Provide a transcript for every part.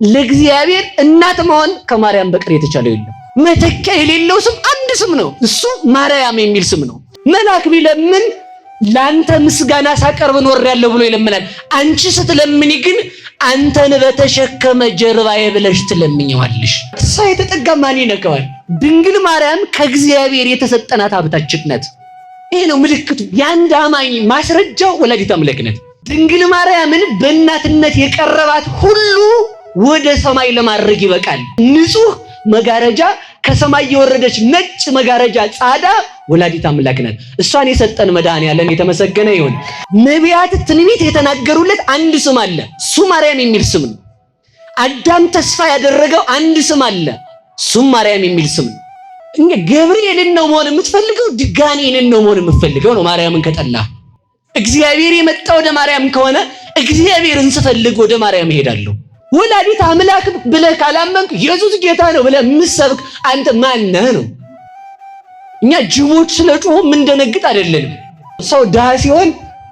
ለእግዚአብሔር እናት መሆን ከማርያም በቀር የተቻለው የለም። መተኪያ የሌለው ስም አንድ ስም ነው፣ እሱ ማርያም የሚል ስም ነው። መልአክ ቢለምን ላንተ ምስጋና ሳቀርብ ኖሬያለሁ ብሎ ይለምናል። አንቺ ስትለምኒ ግን አንተን በተሸከመ ጀርባዬ ብለሽ ትለምኚዋለሽ። ሰው የተጠጋ ማን ይነካዋል? ድንግል ማርያም ከእግዚአብሔር የተሰጠናት ሀብታችን ናት። ይሄ ነው ምልክቱ። የአንድ አማኝ ማስረጃው ወላዲተ አምላክ ናት። ድንግል ማርያምን በእናትነት የቀረባት ሁሉ ወደ ሰማይ ለማድረግ ይበቃል። ንጹህ መጋረጃ ከሰማይ የወረደች ነጭ መጋረጃ ጻዳ ወላዲተ አምላክ ናት። እሷን የሰጠን መድኃኔዓለም የተመሰገነ ይሁን። ነቢያት ትንቢት የተናገሩለት አንድ ስም አለ፣ እሱ ማርያም የሚል ስም ነው። አዳም ተስፋ ያደረገው አንድ ስም አለ፣ እሱም ማርያም የሚል ስም ነው። እኛ ገብርኤልን ነው መሆን የምትፈልገው? ድጋኔንን ነው መሆን የምትፈልገው? ነው ማርያምን ከጠላ እግዚአብሔር የመጣ ወደ ማርያም ከሆነ እግዚአብሔርን ስፈልግ ወደ ማርያም እሄዳለሁ። ወላዲተ አምላክ ብለህ ካላመንክ ኢየሱስ ጌታ ነው ብለህ የምትሰብክ አንተ ማነህ ነው? እኛ ጅቦች ስለጮሁ የምንደነግጥ አይደለንም። ሰው ድሃ ሲሆን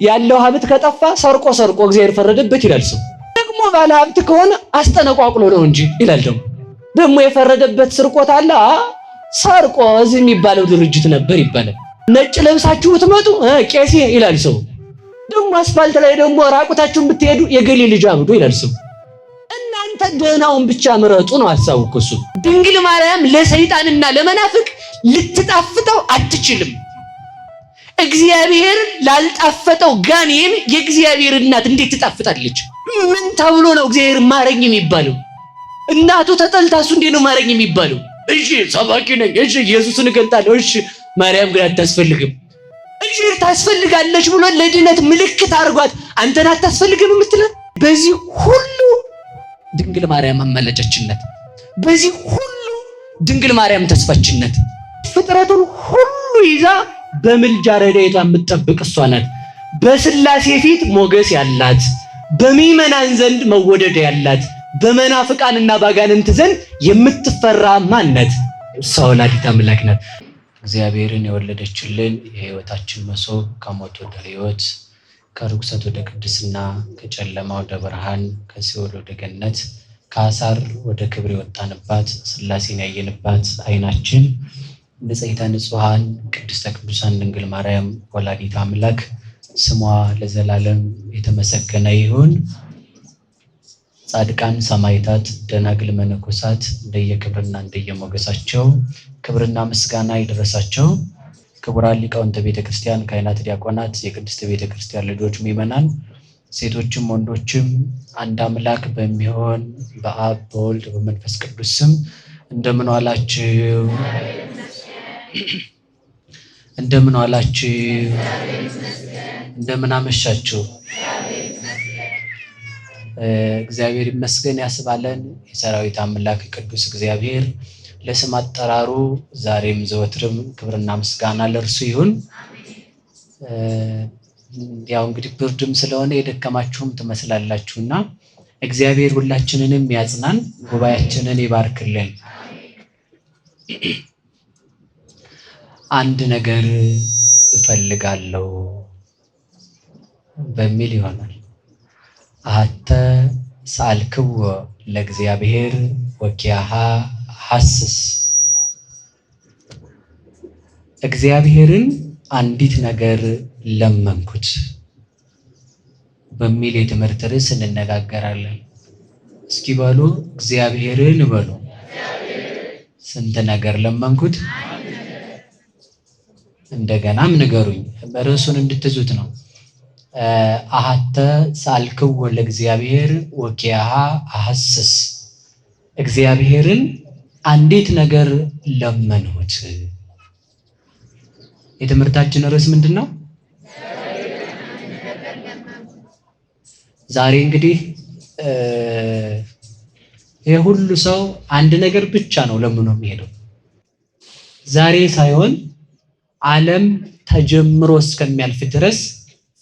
ያለው ሀብት ከጠፋ ሰርቆ እግዚአብሔር ፈረደበት ይላል። ሰው ደግሞ ባለ ሀብት ከሆነ አስጠነቋቁሎ ነው እንጂ ይላል። ደግሞ የፈረደበት ስርቆት አለ። ሰርቆ እዚህ የሚባለው ድርጅት ነበር ይባላል። ነጭ ለብሳችሁ ብትመጡ ቄሴ ይላል ሰው። ደግሞ አስፋልት ላይ ደግሞ ራቁታችሁን ብትሄዱ የገሌ ልጅ አብዶ ይላል ሰው። እናንተ ደህናውን ብቻ ምረጡ ነው ሐሳቡ እሱ። ድንግል ማርያም ለሰይጣንና ለመናፍቅ ልትጣፍጠው አትችልም። እግዚአብሔር ላልጣፈጠው ጋኔን የእግዚአብሔር እናት እንዴት ትጣፍጣለች? ምን ተብሎ ነው እግዚአብሔር ማረኝ የሚባለው? እናቱ ተጠልታ እሱ እንዴት ነው ማረኝ የሚባለው? እሺ ሰባኪ ነኝ፣ እሺ ኢየሱስን እገልጣለሁ፣ እሺ ማርያም ግን አታስፈልግም። እግዚአብሔር ታስፈልጋለች ብሎ ለድነት ምልክት አድርጓት አንተን አታስፈልግም የምትለው? በዚህ ሁሉ ድንግል ማርያም አመለጨችነት፣ በዚህ ሁሉ ድንግል ማርያም ተስፋችነት። ፍጥረቱን ሁሉ ይዛ በምልጃ ረድኤቷ የምትጠብቅ እሷ ናት። በሥላሴ ፊት ሞገስ ያላት፣ በምዕመናን ዘንድ መወደድ ያላት፣ በመናፍቃንና ባጋንንት ዘንድ የምትፈራ ማነት? እሷ ወላዲተ አምላክ ናት። እግዚአብሔርን የወለደችልን የሕይወታችን መሶብ ከሞት ወደ ሕይወት፣ ከርኩሰት ወደ ቅድስና፣ ከጨለማ ወደ ብርሃን፣ ከሲኦል ወደ ገነት፣ ከአሳር ወደ ክብር የወጣንባት፣ ሥላሴን ያየንባት ዓይናችን ንጽሕተ ንጹሐን ቅድስተ ቅዱሳን ድንግል ማርያም ወላዲተ አምላክ ስሟ ለዘላለም የተመሰገነ ይሁን። ጻድቃን ሰማዕታት፣ ደናግል መነኮሳት እንደየክብርና እንደየሞገሳቸው ክብርና ምስጋና ይድረሳቸው። ክቡራን ሊቃውንተ ቤተ ክርስቲያን፣ ካህናት፣ ዲያቆናት፣ የቅድስት ቤተ ክርስቲያን ልጆች፣ ምእመናን ሴቶችም ወንዶችም አንድ አምላክ በሚሆን በአብ በወልድ በመንፈስ ቅዱስ ስም እንደምን ዋላችሁ? እንደምን ዋላችሁ? እንደምን አመሻችሁ? እግዚአብሔር ይመስገን ያስባለን። የሰራዊት አምላክ ቅዱስ እግዚአብሔር ለስም አጠራሩ ዛሬም ዘወትርም ክብርና ምስጋና ለእርሱ ይሁን። ያው እንግዲህ ብርድም ስለሆነ የደከማችሁም ትመስላላችሁና እግዚአብሔር ሁላችንንም ያጽናን፣ ጉባኤያችንን ይባርክልን። አንድ ነገር እፈልጋለሁ በሚል ይሆናል። አሐተ ሰአልክዎ ለእግዚአብሔር ወኪያሃ ሐስስ። እግዚአብሔርን አንዲት ነገር ለመንኩት በሚል የትምህርት ርዕስ እንነጋገራለን። እስኪ በሉ እግዚአብሔርን በሉ። ስንት ነገር ለመንኩት? እንደገናም ንገሩኝ። ርዕሱን እንድትዙት ነው። አሐተ ሰአልክዎ ለእግዚአብሔር ወኪያሃ አሐስስ። እግዚአብሔርን አንዲት ነገር ለመንሁት። የትምህርታችን ርዕስ ምንድን ነው? ዛሬ እንግዲህ የሁሉ ሰው አንድ ነገር ብቻ ነው ለምኖ የሚሄደው። ዛሬ ሳይሆን ዓለም ተጀምሮ እስከሚያልፍ ድረስ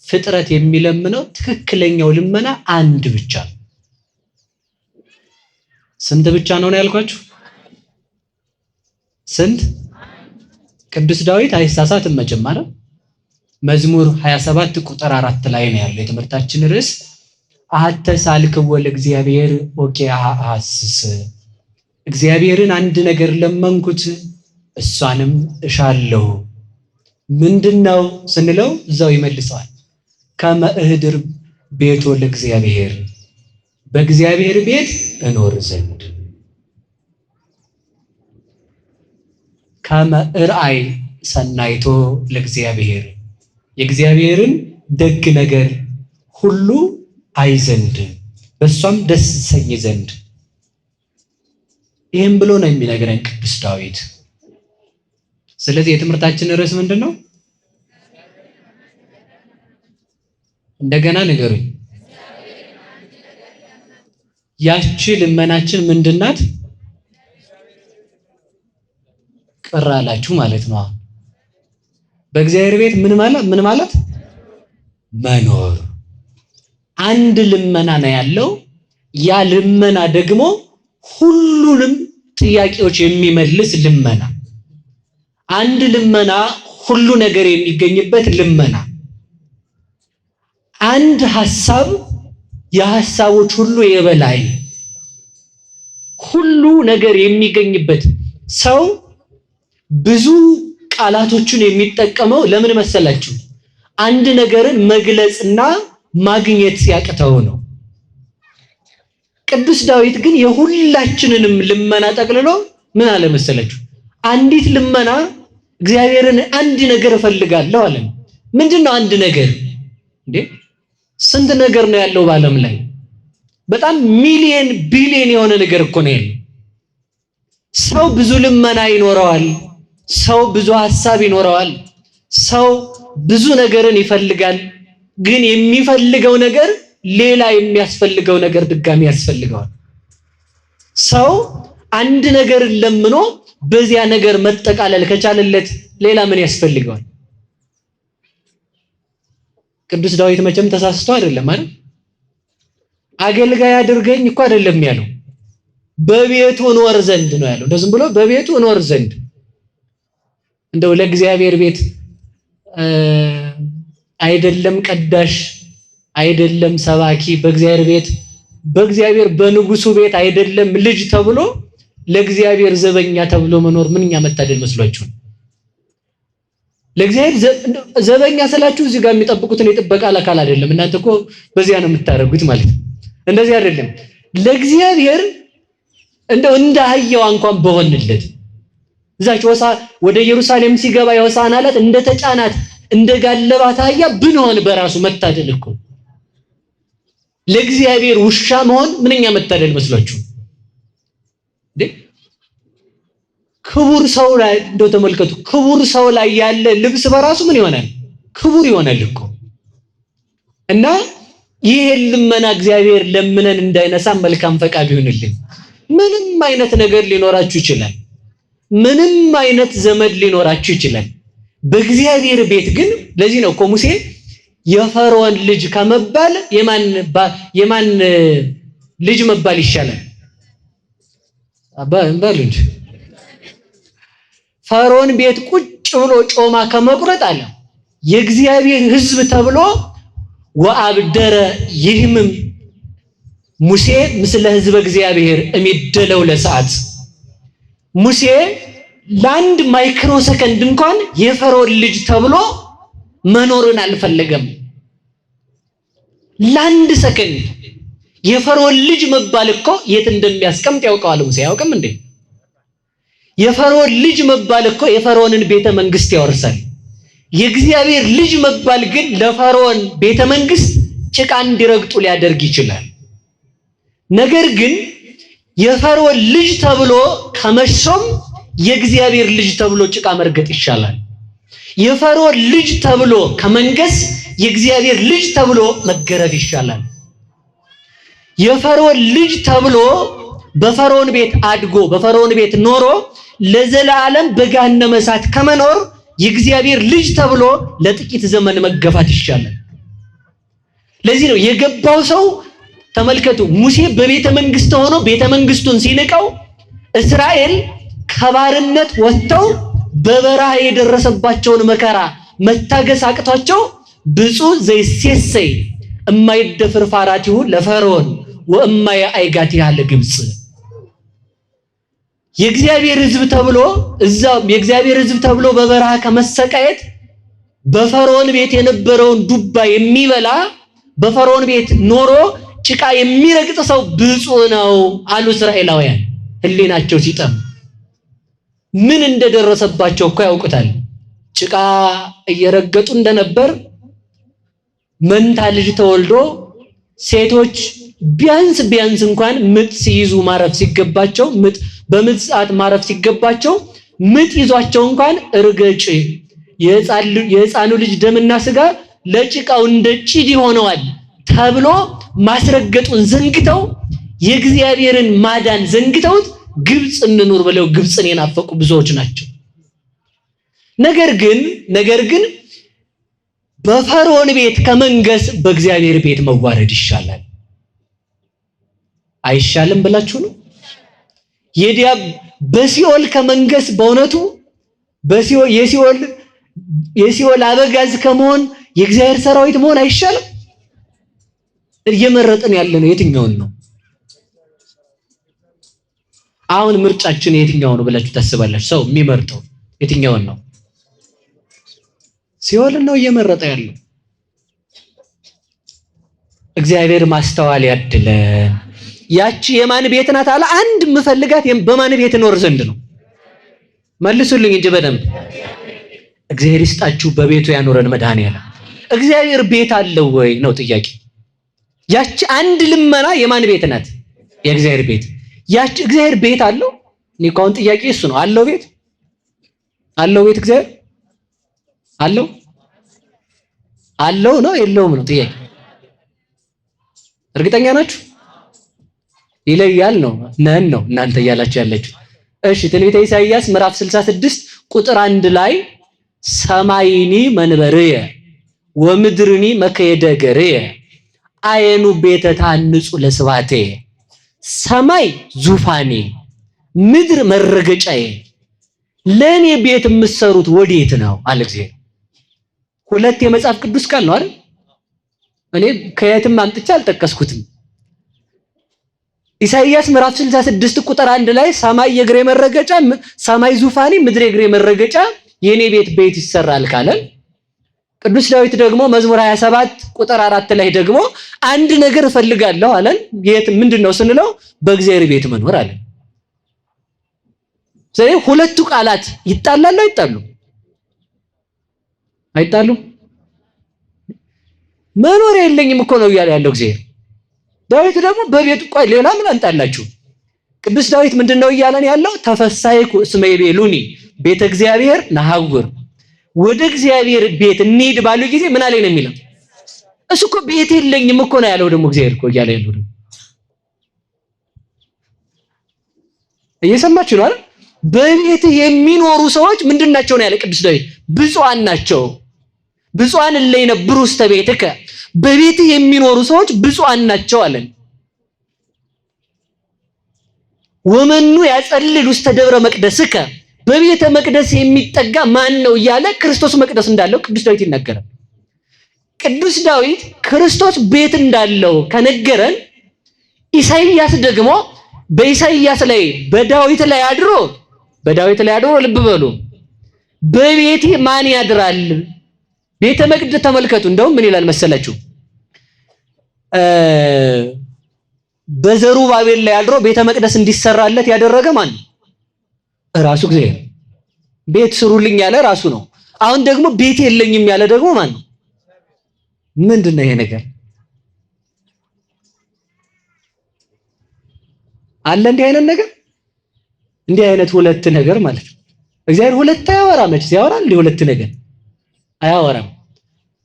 ፍጥረት የሚለምነው ትክክለኛው ልመና አንድ ብቻ ነው። ስንት ብቻ ነው ያልኳችሁ? ስንት? ቅዱስ ዳዊት አይሳሳትም መጀመሪያ መዝሙር 27 ቁጥር 4 ላይ ነው ያለው የትምህርታችን ርዕስ። አተሳልክዎ ለእግዚአብሔር ወኪያ አስስ እግዚአብሔርን አንድ ነገር ለመንኩት እሷንም እሻለሁ። ምንድነው ስንለው እዛው ይመልሰዋል። ከመ እህድር ቤቶ ለእግዚአብሔር በእግዚአብሔር ቤት እኖር ዘንድ ከመ እርአይ ሰናይቶ ለእግዚአብሔር የእግዚአብሔርን ደግ ነገር ሁሉ አይ ዘንድ በሷም ደስ ሰኝ ዘንድ። ይህም ብሎ ነው የሚነግረን ቅዱስ ዳዊት። ስለዚህ የትምህርታችን ርዕስ ምንድን ነው? እንደገና ንገሩኝ። ያቺ ልመናችን ምንድናት? ቅር አላችሁ ማለት ነው። በእግዚአብሔር ቤት ምን ማለት መኖር። አንድ ልመና ነው ያለው። ያ ልመና ደግሞ ሁሉንም ጥያቄዎች የሚመልስ ልመና። አንድ ልመና ሁሉ ነገር የሚገኝበት ልመና። አንድ ሐሳብ የሐሳቦች ሁሉ የበላይ ሁሉ ነገር የሚገኝበት ሰው ብዙ ቃላቶችን የሚጠቀመው ለምን መሰላችሁ? አንድ ነገርን መግለጽና ማግኘት ሲያቅተው ነው። ቅዱስ ዳዊት ግን የሁላችንንም ልመና ጠቅልሎ ምን አለ መሰላችሁ? አንዲት ልመና እግዚአብሔርን አንድ ነገር እፈልጋለሁ አለ። ምንድነው አንድ ነገር እንዴ? ስንት ነገር ነው ያለው በዓለም ላይ? በጣም ሚሊየን ቢሊየን የሆነ ነገር እኮ ነው ያለው። ሰው ብዙ ልመና ይኖረዋል። ሰው ብዙ ሐሳብ ይኖረዋል። ሰው ብዙ ነገርን ይፈልጋል። ግን የሚፈልገው ነገር ሌላ የሚያስፈልገው ነገር ድጋሚ ያስፈልገዋል። ሰው አንድ ነገር ለምኖ በዚያ ነገር መጠቃለል ከቻለለት ሌላ ምን ያስፈልገዋል? ቅዱስ ዳዊት መቼም ተሳስቶ አይደለም አይደል? አገልጋይ አድርገኝ እኮ አይደለም ያለው፣ በቤቱ እኖር ዘንድ ነው ያለው። እንደዚህ ብሎ በቤቱ እኖር ዘንድ። እንደው ለእግዚአብሔር ቤት አይደለም ቀዳሽ አይደለም ሰባኪ፣ በእግዚአብሔር በንጉሱ ቤት አይደለም ልጅ ተብሎ ለእግዚአብሔር ዘበኛ ተብሎ መኖር ምንኛ መታደል መስሏችሁ? ለእግዚአብሔር ዘበኛ ስላችሁ እዚህ ጋር የሚጠብቁትን የጥበቃ አካል አይደለም። እናንተ እኮ በዚያ ነው የምታደርጉት ማለት ነው። እንደዚህ አይደለም። ለእግዚአብሔር እንደው እንደ አህያዋ እንኳን በሆንለት እዛች ወደ ኢየሩሳሌም ሲገባ የሆሳዕና ዕለት እንደ ተጫናት እንደ ጋለባት አህያ ብንሆን በራሱ መታደል እኮ። ለእግዚአብሔር ውሻ መሆን ምንኛ መታደል መስሏችሁ? ክቡር ሰው ላይ እንደው ተመልከቱ። ክቡር ሰው ላይ ያለ ልብስ በራሱ ምን ይሆናል? ክቡር ይሆናል እኮ። እና ይሄ ልመና እግዚአብሔር ለምነን እንዳይነሳ መልካም ፈቃድ ይሁንልን። ምንም አይነት ነገር ሊኖራችሁ ይችላል። ምንም አይነት ዘመድ ሊኖራችሁ ይችላል። በእግዚአብሔር ቤት ግን ለዚህ ነው እኮ ሙሴ የፈርዖን ልጅ ከመባል የማን ልጅ መባል ይሻላል? በሉ እንጂ ፈርዖን ቤት ቁጭ ብሎ ጮማ ከመቁረጥ አለ የእግዚአብሔር ሕዝብ ተብሎ ወአብደረ ይህምም ሙሴ ምስለ ሕዝበ እግዚአብሔር እሚደለው ለሰዓት ሙሴ ለአንድ ማይክሮ ሰከንድ እንኳን የፈርዖን ልጅ ተብሎ መኖርን አልፈለገም። ለአንድ ሰከንድ የፈርዖን ልጅ መባል እኮ የት እንደሚያስቀምጥ ያውቀዋል ሙሴ። ያውቅም እንዴ? የፈርዖን ልጅ መባል እኮ የፈርዖንን ቤተ መንግስት ያወርሳል። የእግዚአብሔር ልጅ መባል ግን ለፈርዖን ቤተ መንግስት ጭቃ እንዲረግጡ ሊያደርግ ይችላል። ነገር ግን የፈርዖን ልጅ ተብሎ ከመሾም የእግዚአብሔር ልጅ ተብሎ ጭቃ መርገጥ ይሻላል። የፈርዖን ልጅ ተብሎ ከመንገስ የእግዚአብሔር ልጅ ተብሎ መገረፍ ይሻላል። የፈርዖን ልጅ ተብሎ በፈርዖን ቤት አድጎ በፈርዖን ቤት ኖሮ ለዘላለም በገሃነመ እሳት ከመኖር የእግዚአብሔር ልጅ ተብሎ ለጥቂት ዘመን መገፋት ይሻላል። ለዚህ ነው የገባው ሰው ተመልከቱ፣ ሙሴ በቤተ መንግስት ሆኖ ቤተ መንግስቱን ሲንቀው እስራኤል ከባርነት ወጥተው በበረሃ የደረሰባቸውን መከራ መታገስ አቅቷቸው ብፁዕ ዘይሴሰይ እማይደፍር ፋራቲሁ ለፈርዖን ወእማየ አይጋቲሃ ለግብጽ። የእግዚአብሔር ሕዝብ ተብሎ እዛው የእግዚአብሔር ሕዝብ ተብሎ በበረሃ ከመሰቃየት በፈርዖን ቤት የነበረውን ዱባ የሚበላ በፈርዖን ቤት ኖሮ ጭቃ የሚረግጥ ሰው ብፁዕ ነው አሉ እስራኤላውያን። ህሊናቸው ሲጠም ምን እንደደረሰባቸው እኮ ያውቁታል። ጭቃ እየረገጡ እንደነበር መንታ ልጅ ተወልዶ ሴቶች ቢያንስ እንኳን ምጥ ሲይዙ ማረፍ ሲገባቸው በምጥ ሰዓት ማረፍ ሲገባቸው ምጥ ይዟቸው እንኳን እርገጭ የሕፃኑ ልጅ ደምና ስጋ ለጭቃው እንደ ጭድ ሆነዋል ተብሎ ማስረገጡን ዘንግተው የእግዚአብሔርን ማዳን ዘንግተውት ግብጽ እንኑር ብለው ግብጽን የናፈቁ ብዙዎች ናቸው። ነገር ግን በፈርዖን ቤት ከመንገስ በእግዚአብሔር ቤት መዋረድ ይሻላል። አይሻልም ብላችሁ ነው? በሲኦል ከመንገስ በእውነቱ የሲኦል አበጋዝ ከመሆን የእግዚአብሔር ሰራዊት መሆን አይሻልም? እየመረጥን ያለነው የትኛውን ነው? አሁን ምርጫችን የትኛው ነው ብላችሁ ታስባላችሁ? ሰው የሚመርጠው የትኛውን ነው? ሲኦልን ነው እየመረጠ ያለው። እግዚአብሔር ማስተዋል ያድለን። ያቺ የማን ቤት ናት አለ? አንድ የምፈልጋት በማን ቤት እኖር ዘንድ ነው? መልሱልኝ እንጂ በደንብ። እግዚአብሔር ይስጣችሁ በቤቱ ያኖረን መድኃኔዓለም። እግዚአብሔር ቤት አለው ወይ ነው ጥያቄ። ያቺ አንድ ልመና የማን ቤት ናት? የእግዚአብሔር ቤት። ያቺ እግዚአብሔር ቤት አለው? እኔ እኮ አሁን ጥያቄ እሱ ነው። አለው ቤት? አለው ቤት እግዚአብሔር አለው? አለው ነው የለውም ነው ጥያቄ። እርግጠኛ ናችሁ? ይለያል ነው ነን ነው እናንተ እያላችሁ ያለችሁ። እሺ ትንቢተ ኢሳይያስ ምዕራፍ 66 ቁጥር 1 ላይ ሰማይኒ መንበርየ ወምድርኒ መከየደ ገርየ አየኑ ቤተ ታንጹ ለስባቴ። ሰማይ ዙፋኔ ምድር መረገጫዬ፣ ለኔ ቤት የምትሰሩት ወዴት ነው አለ እግዚአብሔር። ሁለት የመጽሐፍ ቅዱስ ቃል ነው አይደል? እኔ ከየትም አምጥቼ አልጠቀስኩትም። ኢሳይያስ ምዕራፍ 66 ቁጥር 1 ላይ ሰማይ የእግሬ መረገጫ፣ ሰማይ ዙፋኔ ምድር የእግሬ መረገጫ የኔ ቤት ይሰራል ካለ፣ ቅዱስ ዳዊት ደግሞ መዝሙር 27 ቁጥር 4 ላይ ደግሞ አንድ ነገር እፈልጋለሁ አለን። ምንድነው ስንለው በእግዚአብሔር ቤት መኖር አለ። ስለዚህ ሁለቱ ቃላት ይጣላሉ አይጣሉም? አይጣሉም። መኖር የለኝም እኮ ነው እያለ ያለው እግዚአብሔር። ዳዊት ደግሞ በቤቱ ቆይ ሌላ ምን አንጣላችሁ? ቅዱስ ዳዊት ምንድነው እያለን ያለው? ተፈሳይኩ እስመ ይቤሉኒ ቤተ እግዚአብሔር ነሐውር፣ ወደ እግዚአብሔር ቤት እንሂድ ባሉ ጊዜ ምን አለኝ ነው የሚለው። እሱ እኮ ቤት የለኝም እኮ ነው ያለው። ደግሞ እግዚአብሔር እኮ እያለ ያለው ደግሞ እየሰማችሁ ነው አይደል? በቤት የሚኖሩ ሰዎች ምንድናቸው ነው ያለ ቅዱስ ዳዊት? ብፁዓን ናቸው። ብፁዓን እለ ይነብሩ ውስተ ቤትከ፣ በቤት የሚኖሩ ሰዎች ብፁዓን ናቸው አለን። ወመኑ ያጸልል ውስተ ደብረ መቅደስከ፣ በቤተ መቅደስ የሚጠጋ ማን ነው እያለ ክርስቶስ መቅደስ እንዳለው ቅዱስ ዳዊት ይናገራል። ቅዱስ ዳዊት ክርስቶስ ቤት እንዳለው ከነገረን፣ ኢሳይያስ ደግሞ በኢሳይያስ ላይ በዳዊት ላይ አድሮ ልብ በሉ በቤቴ ማን ያድራል? ቤተ መቅደስ ተመልከቱ። እንደውም ምን ይላል መሰላችሁ? በዘሩባቤል ላይ አድሮ ቤተ መቅደስ እንዲሰራለት ያደረገ ማን ነው? ራሱ እግዚአብሔር። ቤት ስሩልኝ ያለ ራሱ ነው። አሁን ደግሞ ቤት የለኝም ያለ ደግሞ ማን ነው? ምንድነው ይሄ ነገር? አለ እንዲህ አይነት ነገር? እንዲህ አይነት ሁለት ነገር ማለት ነው። እግዚአብሔር ሁለት አያወራም። መቼ ያወራል? እንዲህ ሁለት ነገር አያወራም።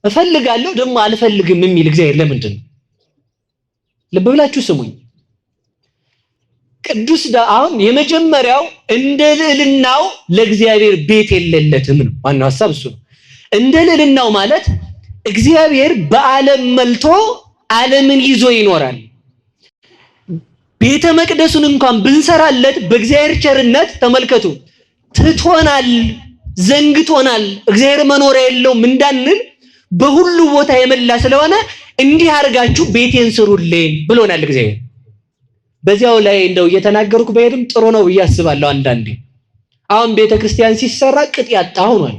እፈልጋለሁ ደግሞ አልፈልግም የሚል እግዚአብሔር ለምንድን ነው? ልብ ብላችሁ ስሙኝ። ቅዱስ አሁን የመጀመሪያው እንደ ልዕልናው ለእግዚአብሔር ቤት የለለትም ነው። ዋናው ሐሳብ እሱ ነው። እንደ ልዕልናው ማለት እግዚአብሔር በዓለም መልቶ ዓለምን ይዞ ይኖራል። ቤተ መቅደሱን እንኳን ብንሰራለት በእግዚአብሔር ቸርነት ተመልከቱ ትቶናል፣ ዘንግቶናል፣ እግዚአብሔር መኖሪያ የለውም እንዳንል በሁሉ ቦታ የመላ ስለሆነ እንዲህ አድርጋችሁ ቤቴን ስሩልኝ ብሎናል እግዚአብሔር። በዚያው ላይ እንደው እየተናገርኩ በሄድም ጥሩ ነው ብዬ አስባለሁ። አንዳንዴ አሁን ቤተክርስቲያን ሲሰራ ቅጥ ያጣ ሆኗል።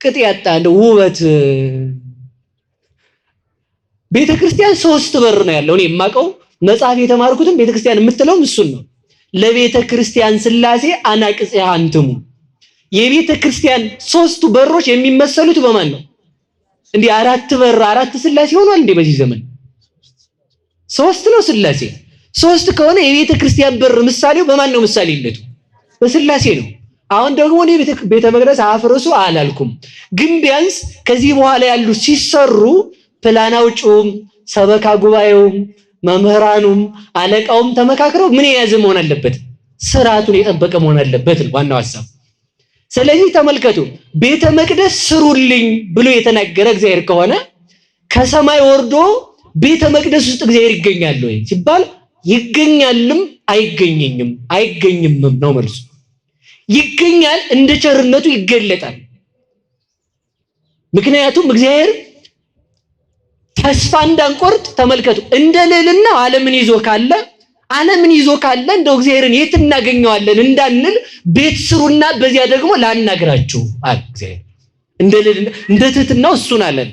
ቅጥ ያጣ እንደው ውበት ቤተክርስቲያን 3 በር ነው ያለው። እኔ የማውቀው መጽሐፍ የተማርኩትም ቤተክርስቲያን የምትለው እሱን ነው። ለቤተክርስቲያን ሥላሴ አናቅጽያ አንትሙ። የቤተክርስቲያን 3ቱ በሮች የሚመሰሉት በማን ነው? እንዴ 4 በር 4 ሥላሴ ሆኗል እንዴ በዚህ ዘመን? 3 ነው ሥላሴ። 3 ከሆነ የቤተክርስቲያን በር ምሳሌው በማን ነው? ምሳሌነቱ በሥላሴ ነው። አሁን ደግሞ እኔ ቤተ መቅደስ አፍርሱ አላልኩም፣ ግን ቢያንስ ከዚህ በኋላ ያሉ ሲሰሩ ፕላን አውጪውም ሰበካ ጉባኤውም መምህራኑም አለቃውም ተመካክረው ምን የያዘ መሆን አለበት? ስርዓቱን የጠበቀ መሆን አለበት ነው ዋናው ሐሳብ። ስለዚህ ተመልከቱ፣ ቤተ መቅደስ ስሩልኝ ብሎ የተናገረ እግዚአብሔር ከሆነ ከሰማይ ወርዶ ቤተ መቅደስ ውስጥ እግዚአብሔር ይገኛል ወይ ሲባል ይገኛልም አይገኝምም ነው መልሱ። ይገኛል፣ እንደ ቸርነቱ ይገለጣል። ምክንያቱም እግዚአብሔር ተስፋ እንዳንቆርጥ ተመልከቱ፣ እንደ ልዕልና ዓለምን ይዞ ካለ እንደው እግዚአብሔርን የት እናገኘዋለን እንዳንል ቤት ስሩና በዚያ ደግሞ ላናግራችሁ አለ እግዚአብሔር። እንደ ልዕልና እንደ ትሕትናው እሱን አለን።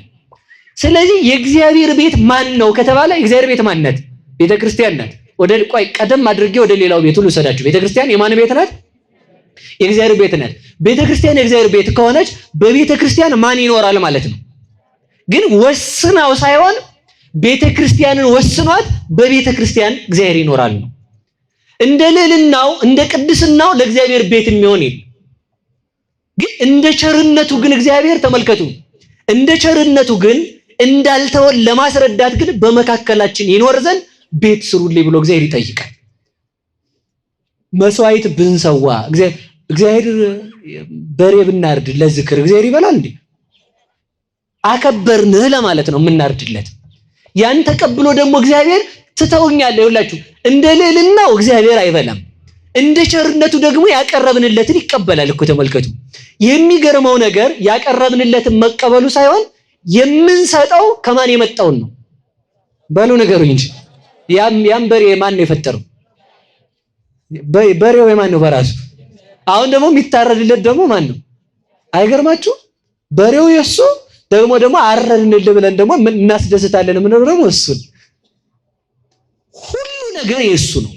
ስለዚህ የእግዚአብሔር ቤት ማን ነው ከተባለ የእግዚአብሔር ቤት ማን ናት? ቤተክርስቲያን ናት። ቀደም አድርጌ ወደ ሌላው ቤት ሁሉ ሰዳችሁ። ቤተክርስቲያን የማን ቤት ናት? የእግዚአብሔር ቤት ናት። ቤተክርስቲያን የእግዚአብሔር ቤት ከሆነች በቤተክርስቲያን ማን ይኖራል ማለት ነው? ግን ወስናው ሳይሆን ቤተክርስቲያንን ወስኗት በቤተክርስቲያን እግዚአብሔር ይኖራል ነው። እንደ ልዕልናው እንደ ቅድስናው ለእግዚአብሔር ቤት የሚሆን የለም። ግን እንደ ቸርነቱ ግን እግዚአብሔር ተመልከቱ፣ እንደ ቸርነቱ ግን እንዳልተወን ለማስረዳት ግን በመካከላችን ይኖር ዘንድ ቤት ስሩልኝ ብሎ እግዚአብሔር ይጠይቃል። መስዋዕት ብንሰዋ እግዚአብሔር በሬ ብናርድ ለዝክር እግዚአብሔር ይበላል እንዴ? አከበርንህ ለማለት ነው የምናርድለት። ያን ተቀብሎ ደግሞ እግዚአብሔር ትተውኛለህ። ይኸውላችሁ እንደ ልዕልናው እግዚአብሔር አይበላም፣ እንደ ቸርነቱ ደግሞ ያቀረብንለትን ይቀበላል እኮ ተመልከቱ። የሚገርመው ነገር ያቀረብንለትን መቀበሉ ሳይሆን የምንሰጠው ከማን የመጣውን ነው። በሉ ነገሩ እንጂ ያም በሬ ማን ነው የፈጠረው? በሬው የማን ነው በራሱ? አሁን ደግሞ የሚታረድለት ደግሞ ማን ነው? አይገርማችሁ? በሬው የሱ ደግሞ አረድንልህ ብለን ደግሞ እናስደስታለን። ምን ነው ደግሞ እሱን ሁሉ ነገር የሱ ነው።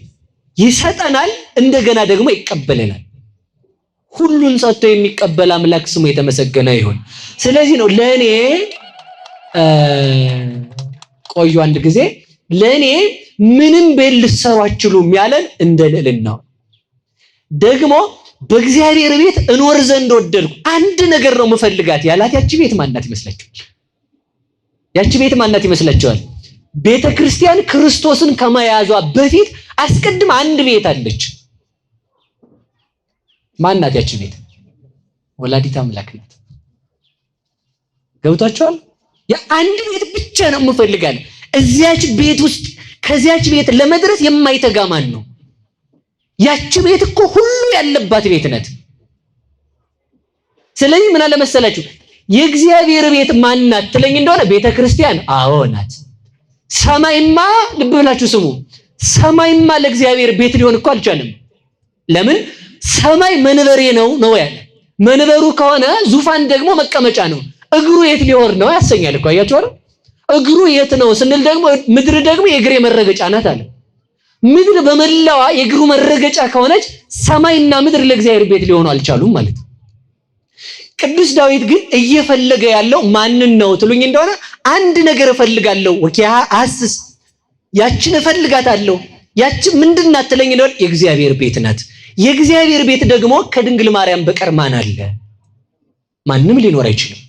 ይሰጠናል፣ እንደገና ደግሞ ይቀበለናል። ሁሉን ሰጥቶ የሚቀበል አምላክ ስሙ የተመሰገነ ይሁን። ስለዚህ ነው ለኔ ቆዩ አንድ ጊዜ ለኔ ምንም ቤት ልትሰሩ አትችሉም ያለን እንደ ልዕልናው ደግሞ በእግዚአብሔር ቤት እኖር ዘንድ ወደድኩ፣ አንድ ነገር ነው የምፈልጋት ያላት ያቺ ቤት ማናት ይመስላችኋል? ያቺ ቤት ማናት ይመስላችኋል? ቤተ ክርስቲያን ክርስቶስን ከመያዟ በፊት አስቀድም አንድ ቤት አለች። ማናት ያቺ ቤት? ወላዲተ አምላክ ናት። ገብቷችኋል? የአንድ ቤት ብቻ ነው የምፈልጋት። እዚያች ቤት ውስጥ ከዚያች ቤት ለመድረስ የማይተጋ ማን ነው? ያቺ ቤት እኮ ሁሉ ያለባት ቤት ናት። ስለዚህ ምን አለ መሰላችሁ የእግዚአብሔር ቤት ማን ናት ትለኝ እንደሆነ ቤተ ክርስቲያን አዎ ናት። ሰማይማ ልብ ብላችሁ ስሙ፣ ሰማይማ ለእግዚአብሔር ቤት ሊሆን እኮ አልቻለም። ለምን? ሰማይ መንበሬ ነው ያለ። መንበሩ ከሆነ ዙፋን ደግሞ መቀመጫ ነው። እግሩ የት ሊወርድ ነው ያሰኛል እኮ አያችሁ አይደል? እግሩ የት ነው ስንል ደግሞ ምድር ደግሞ የእግሬ መረገጫ ናት አለ። ምድር በመላዋ የእግሩ መረገጫ ከሆነች ሰማይና ምድር ለእግዚአብሔር ቤት ሊሆኑ አልቻሉም ማለት ነው። ቅዱስ ዳዊት ግን እየፈለገ ያለው ማንን ነው ትሉኝ እንደሆነ አንድ ነገር እፈልጋለሁ ወኪያ አስስ ያችን እፈልጋታለሁ። ያች ምንድናት ትለኝ እንደሆነ የእግዚአብሔር ቤት ናት። የእግዚአብሔር ቤት ደግሞ ከድንግል ማርያም በቀር ማን አለ? ማንም ሊኖር አይችልም።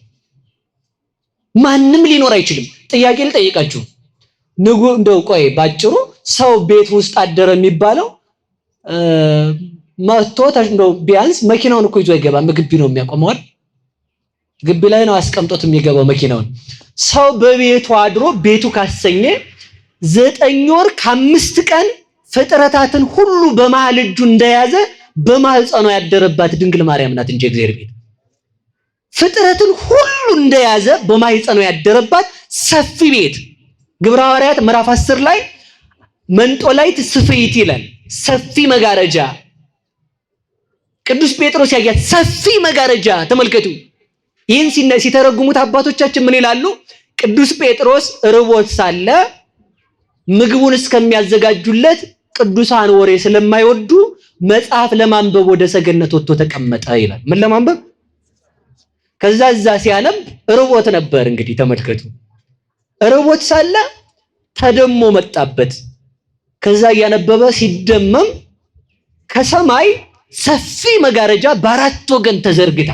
ማንም ሊኖር አይችልም። ጥያቄ ልጠይቃችሁ እንደው ቆይ ባጭሩ ሰው ቤት ውስጥ አደረ የሚባለው መጥቶ እንደው ቢያንስ መኪናውን እኮ ይዞ አይገባም። ግቢ ነው የሚያቆመው አይደል? ግቢ ላይ ነው አስቀምጦት የሚገባው መኪናውን። ሰው በቤቱ አድሮ ቤቱ ካሰኘ 9 ወር ከ5 ቀን ፍጥረታትን ሁሉ በመሃል እጁ እንደያዘ በማህፀኗ ያደረባት ድንግል ማርያም ናት እንጂ እግዚአብሔር ቤት ፍጥረትን ሁሉ እንደያዘ በማህፀኗ ያደረባት ሰፊ ቤት ግብረ ሐዋርያት ምዕራፍ 10 ላይ መንጦላይት ስፍይት ይላል። ሰፊ መጋረጃ ቅዱስ ጴጥሮስ ያያት ሰፊ መጋረጃ ተመልከቱ። ይህን ሲተረጉሙት አባቶቻችን ምን ይላሉ? ቅዱስ ጴጥሮስ ርቦት ሳለ ምግቡን እስከሚያዘጋጁለት ቅዱሳን ወሬ ስለማይወዱ መጽሐፍ ለማንበብ ወደ ሰገነት ወጥቶ ተቀመጠ ይላል። ምን ለማንበብ? ከዛ እዛ ሲያነብ ርቦት ነበር። እንግዲህ ተመልከቱ፣ ርቦት ሳለ ተደሞ መጣበት። ከዛ እያነበበ ሲደመም ከሰማይ ሰፊ መጋረጃ በአራት ወገን ተዘርግታ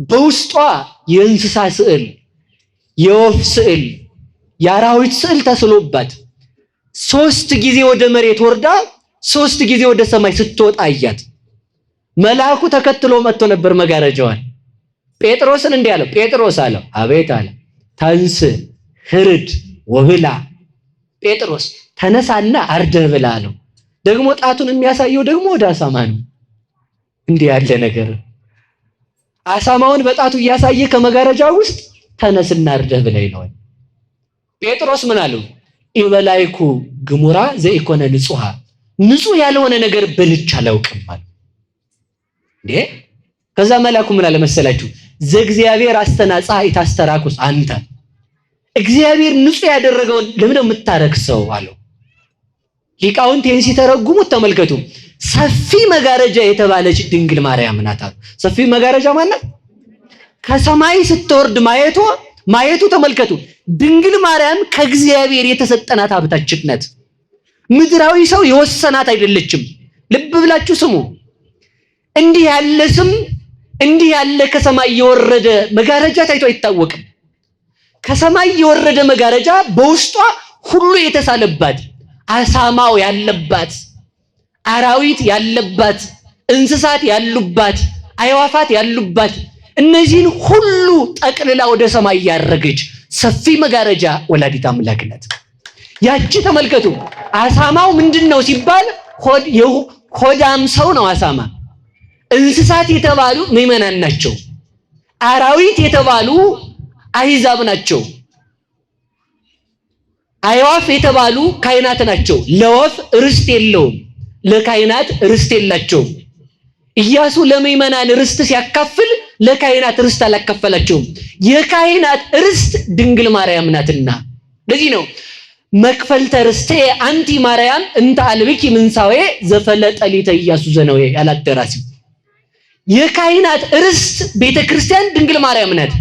በውስጧ የእንስሳ ስዕል፣ የወፍ ስዕል፣ የአራዊት ስዕል ተስሎባት 3 ጊዜ ወደ መሬት ወርዳ 3 ጊዜ ወደ ሰማይ ስትወጣ አያት። መልአኩ ተከትሎ መጥቶ ነበር መጋረጃዋን። ጴጥሮስን እንዲህ አለው፣ ጴጥሮስ አለው። አቤት አለ። ተንስ ህርድ ወብላ። ጴጥሮስ ተነሳና አርደህ ብላ አለው። ደግሞ ጣቱን የሚያሳየው ደግሞ ወደ አሳማ ነው። እንዲህ ያለ ነገር አሳማውን በጣቱ እያሳየ ከመጋረጃው ውስጥ ተነስና አርደህ ብላ ይለዋል። ጴጥሮስ ምን አለው? ኢበላይኩ ግሙራ ዘኢኮነ ንጹሃ፣ ንጹህ ያልሆነ ነገር በልቼ አላውቅም አለ። እንዴ ከዛ መልአኩ ምን አለ መሰላችሁ? ዘእግዚአብሔር አስተናጻ ኢታስተራኩስ አንተ፣ እግዚአብሔር ንጹህ ያደረገውን ለምን ነው የምታረክሰው አለው። ሊቃውንት ይህን ሲተረጉሙት ተመልከቱ። ሰፊ መጋረጃ የተባለች ድንግል ማርያም ናት አሉ። ሰፊ መጋረጃ ማለት ከሰማይ ስትወርድ ማየቱ ተመልከቱ። ድንግል ማርያም ከእግዚአብሔር የተሰጠናት ሀብታችን ናት። ምድራዊ ሰው የወሰናት አይደለችም። ልብ ብላችሁ ስሙ። እንዲህ ያለ ስም፣ እንዲህ ያለ ከሰማይ የወረደ መጋረጃ ታይቶ አይታወቅም። ከሰማይ የወረደ መጋረጃ በውስጧ ሁሉ የተሳለባት፣ አሳማው ያለባት፣ አራዊት ያለባት፣ እንስሳት ያሉባት፣ አዕዋፋት ያሉባት፣ እነዚህን ሁሉ ጠቅልላ ወደ ሰማይ ያረገች ሰፊ መጋረጃ ወላዲተ አምላክ ናት። ያቺ ተመልከቱ። አሳማው ምንድነው ሲባል ሆዳም ሰው ነው አሳማ። እንስሳት የተባሉ ምዕመናን ናቸው። አራዊት የተባሉ አሕዛብ ናቸው። አዕዋፍ የተባሉ ካህናት ናቸው። ለወፍ ርስት የለውም፣ ለካህናት ርስት የላቸውም። ኢያሱ ለምዕመናን ርስት ሲያካፍል ለካህናት ርስት አላካፈላቸውም። የካህናት ርስት ድንግል ማርያም ናትና ለዚህ ነው መክፈልተ ርስቴ አንቲ ማርያም እንተ አልብኪ ምንሳዌ ዘፈለጠ ሊተ ኢያሱ ዘነዌ ያላት ደራሲው። የካህናት ርስት ቤተክርስቲያን ድንግል ማርያም ናት።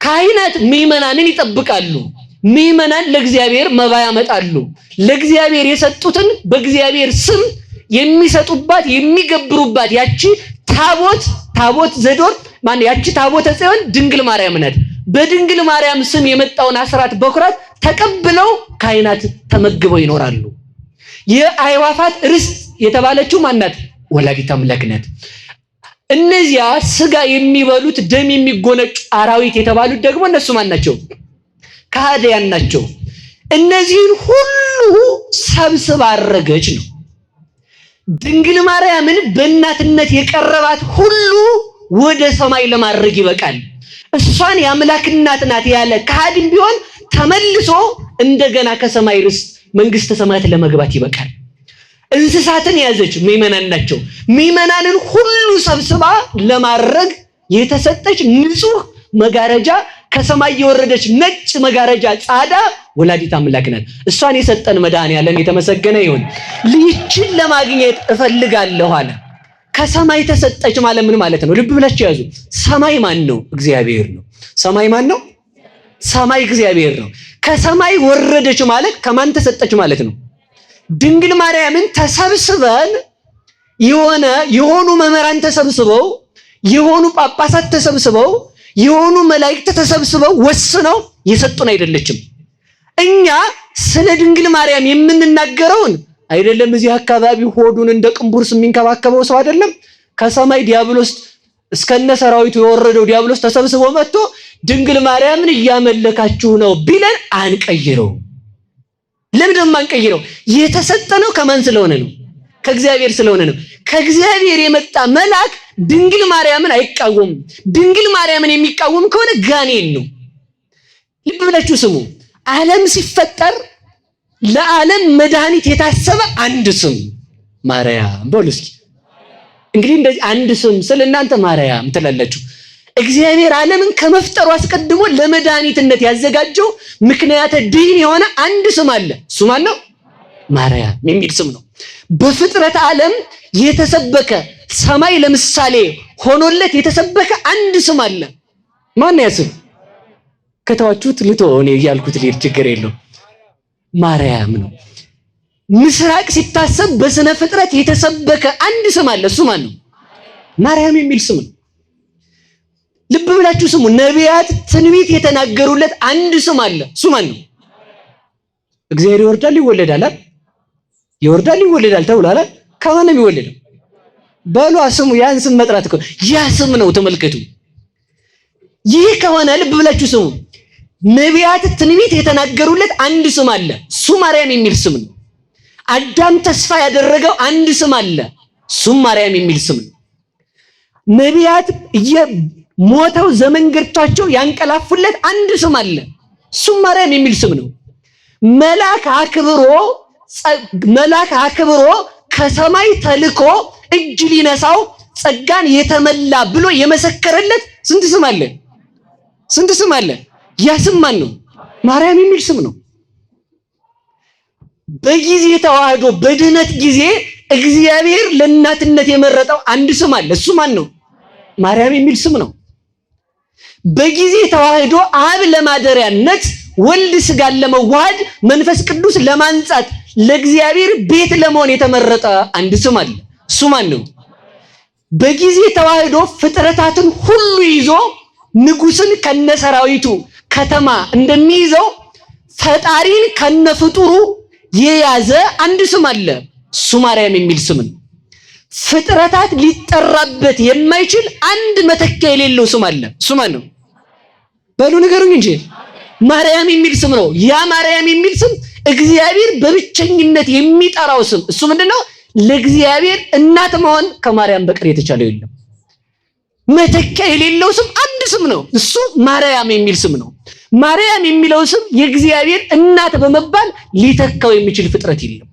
ካህናት ምዕመናንን ይጠብቃሉ። ምዕመናን ለእግዚአብሔር መባ ያመጣሉ። ለእግዚአብሔር የሰጡትን በእግዚአብሔር ስም የሚሰጡባት የሚገብሩባት ያቺ ታቦት ዘዶር ያቺ ታቦተ ጽዮን ድንግል ማርያም ናት። በድንግል ማርያም ስም የመጣውን አስራት በኩራት ተቀብለው ካህናት ተመግበው ይኖራሉ። የአዕዋፋት ርስት የተባለችው ማናት? ወላዲተ አምላክ ናት። እነዚያ ስጋ የሚበሉት ደም የሚጎነጩ አራዊት የተባሉት ደግሞ እነሱ ማን ናቸው? ከሃዲያን ናቸው። እነዚህን ሁሉ ሰብስባ አረገች ነው። ድንግል ማርያምን በእናትነት የቀረባት ሁሉ ወደ ሰማይ ለማድረግ ይበቃል። እሷን የአምላክ እናት ናት ያለ ከሃዲም ቢሆን ተመልሶ እንደገና ከሰማይ ርስት መንግስተ ሰማያት ለመግባት ይበቃል። እንስሳትን ያዘች ምዕመናን ናቸው። ምዕመናንን ሁሉ ሰብስባ ለማድረግ የተሰጠች ንጹህ መጋረጃ፣ ከሰማይ የወረደች ነጭ መጋረጃ ጻዳ ወላዲተ አምላክ ናት። እሷን የሰጠን መድኃኔዓለም የተመሰገነ ይሁን። ይህችን ለማግኘት እፈልጋለሁ አለ። ከሰማይ ተሰጠች ማለት ምን ማለት ነው? ልብ ብላችሁ ያዙ። ሰማይ ማን ነው? እግዚአብሔር ነው። ሰማይ ማን ነው? ሰማይ እግዚአብሔር ነው። ከሰማይ ወረደች ማለት ከማን ተሰጠች ማለት ነው? ድንግል ማርያምን ተሰብስበን የሆኑ መምህራን ተሰብስበው የሆኑ ጳጳሳት ተሰብስበው የሆኑ መላእክት ተሰብስበው ወስነው የሰጡን አይደለችም። እኛ ስለ ድንግል ማርያም የምንናገረውን አይደለም። እዚህ አካባቢ ሆዱን እንደ ቅንቡርስ የሚንከባከበው ሰው አይደለም። ከሰማይ ዲያብሎስ እስከነ ሰራዊቱ የወረደው ዲያብሎስ ተሰብስቦ መጥቶ ድንግል ማርያምን እያመለካችሁ ነው ቢለን አንቀይረው። ለምንድን ነው የማንቀይረው? የተሰጠነው ከማን ስለሆነ ነው? ከእግዚአብሔር ስለሆነ ነው። ከእግዚአብሔር የመጣ መልአክ ድንግል ማርያምን አይቃወምም። ድንግል ማርያምን የሚቃወም ከሆነ ጋኔን ነው። ልብ ብላችሁ ስሙ። ዓለም ሲፈጠር ለዓለም መድኃኒት የታሰበ አንድ ስም ማርያም በሉ እስኪ። እንግዲህ እንደዚህ አንድ ስም ስለ እናንተ ማርያም ትላላችሁ። እግዚአብሔር ዓለምን ከመፍጠሩ አስቀድሞ ለመድኃኒትነት ያዘጋጀው ምክንያተ ድኅን የሆነ አንድ ስም አለ። እሱ ማን ነው? ማርያም የሚል ስም ነው። በፍጥረት ዓለም የተሰበከ ሰማይ ለምሳሌ ሆኖለት የተሰበከ አንድ ስም አለ። ማን ነው ያ ስም? ከተዋችሁት ልተው እኔ እያልኩት ልሄድ ችግር የለውም። ማርያም ነው። ምስራቅ ሲታሰብ በስነ ፍጥረት የተሰበከ አንድ ስም አለ። እሱ ማን ነው? ማርያም የሚል ስም ነው። ልብ ብላችሁ ስሙ። ነቢያት ትንቢት የተናገሩለት አንድ ስም አለ። እሱ ማን ነው? እግዚአብሔር ይወርዳል ይወለዳል አይደል? ይወርዳል ይወለዳል ተብሏል። ከማን ነው የሚወለደው? በሏ ስሙ። ያን ስም መጥራት እኮ ያ ስም ነው። ተመልከቱ። ይህ ከሆነ ልብ ብላችሁ ስሙ። ነቢያት ትንቢት የተናገሩለት አንድ ስም አለ። እሱ ማርያም የሚል ስም ነው። አዳም ተስፋ ያደረገው አንድ ስም አለ። እሱም ማርያም የሚል ስም ነው። ነቢያት ሞተው ዘመን ገድቷቸው ያንቀላፉለት አንድ ስም አለ። እሱም ማርያም የሚል ስም ነው። መልአክ አክብሮ ከሰማይ ተልኮ እጅ ሊነሳው ጸጋን የተመላ ብሎ የመሰከረለት ስንት ስም አለ? ስንት ስም አለ? ያ ስም ማን ነው? ማርያም የሚል ስም ነው። በጊዜ ተዋህዶ በድህነት ጊዜ እግዚአብሔር ለእናትነት የመረጠው አንድ ስም አለ። እሱ ማን ነው? ማርያም የሚል ስም ነው። በጊዜ ተዋህዶ አብ ለማደሪያነት ወልድ ስጋን ለመዋሃድ መንፈስ ቅዱስ ለማንጻት ለእግዚአብሔር ቤት ለመሆን የተመረጠ አንድ ስም አለ። እሱ ማን ነው? በጊዜ ተዋህዶ ፍጥረታትን ሁሉ ይዞ ንጉስን ከነሰራዊቱ ከተማ እንደሚይዘው ፈጣሪን ከነፍጡሩ የያዘ አንድ ስም አለ። እሱ ማርያም የሚል ስም ነው። ፍጥረታት ሊጠራበት የማይችል አንድ መተኪያ የሌለው ስም አለ። እሱ ማን ነው? በሉ ንገሩኝ እንጂ። ማርያም የሚል ስም ነው። ያ ማርያም የሚል ስም እግዚአብሔር በብቸኝነት የሚጠራው ስም እሱ ምንድነው? ለእግዚአብሔር እናት መሆን ከማርያም በቀር የተቻለው የለም። መተኪያ የሌለው ስም አንድ ስም ነው። እሱ ማርያም የሚል ስም ነው። ማርያም የሚለው ስም የእግዚአብሔር እናት በመባል ሊተካው የሚችል ፍጥረት የለም።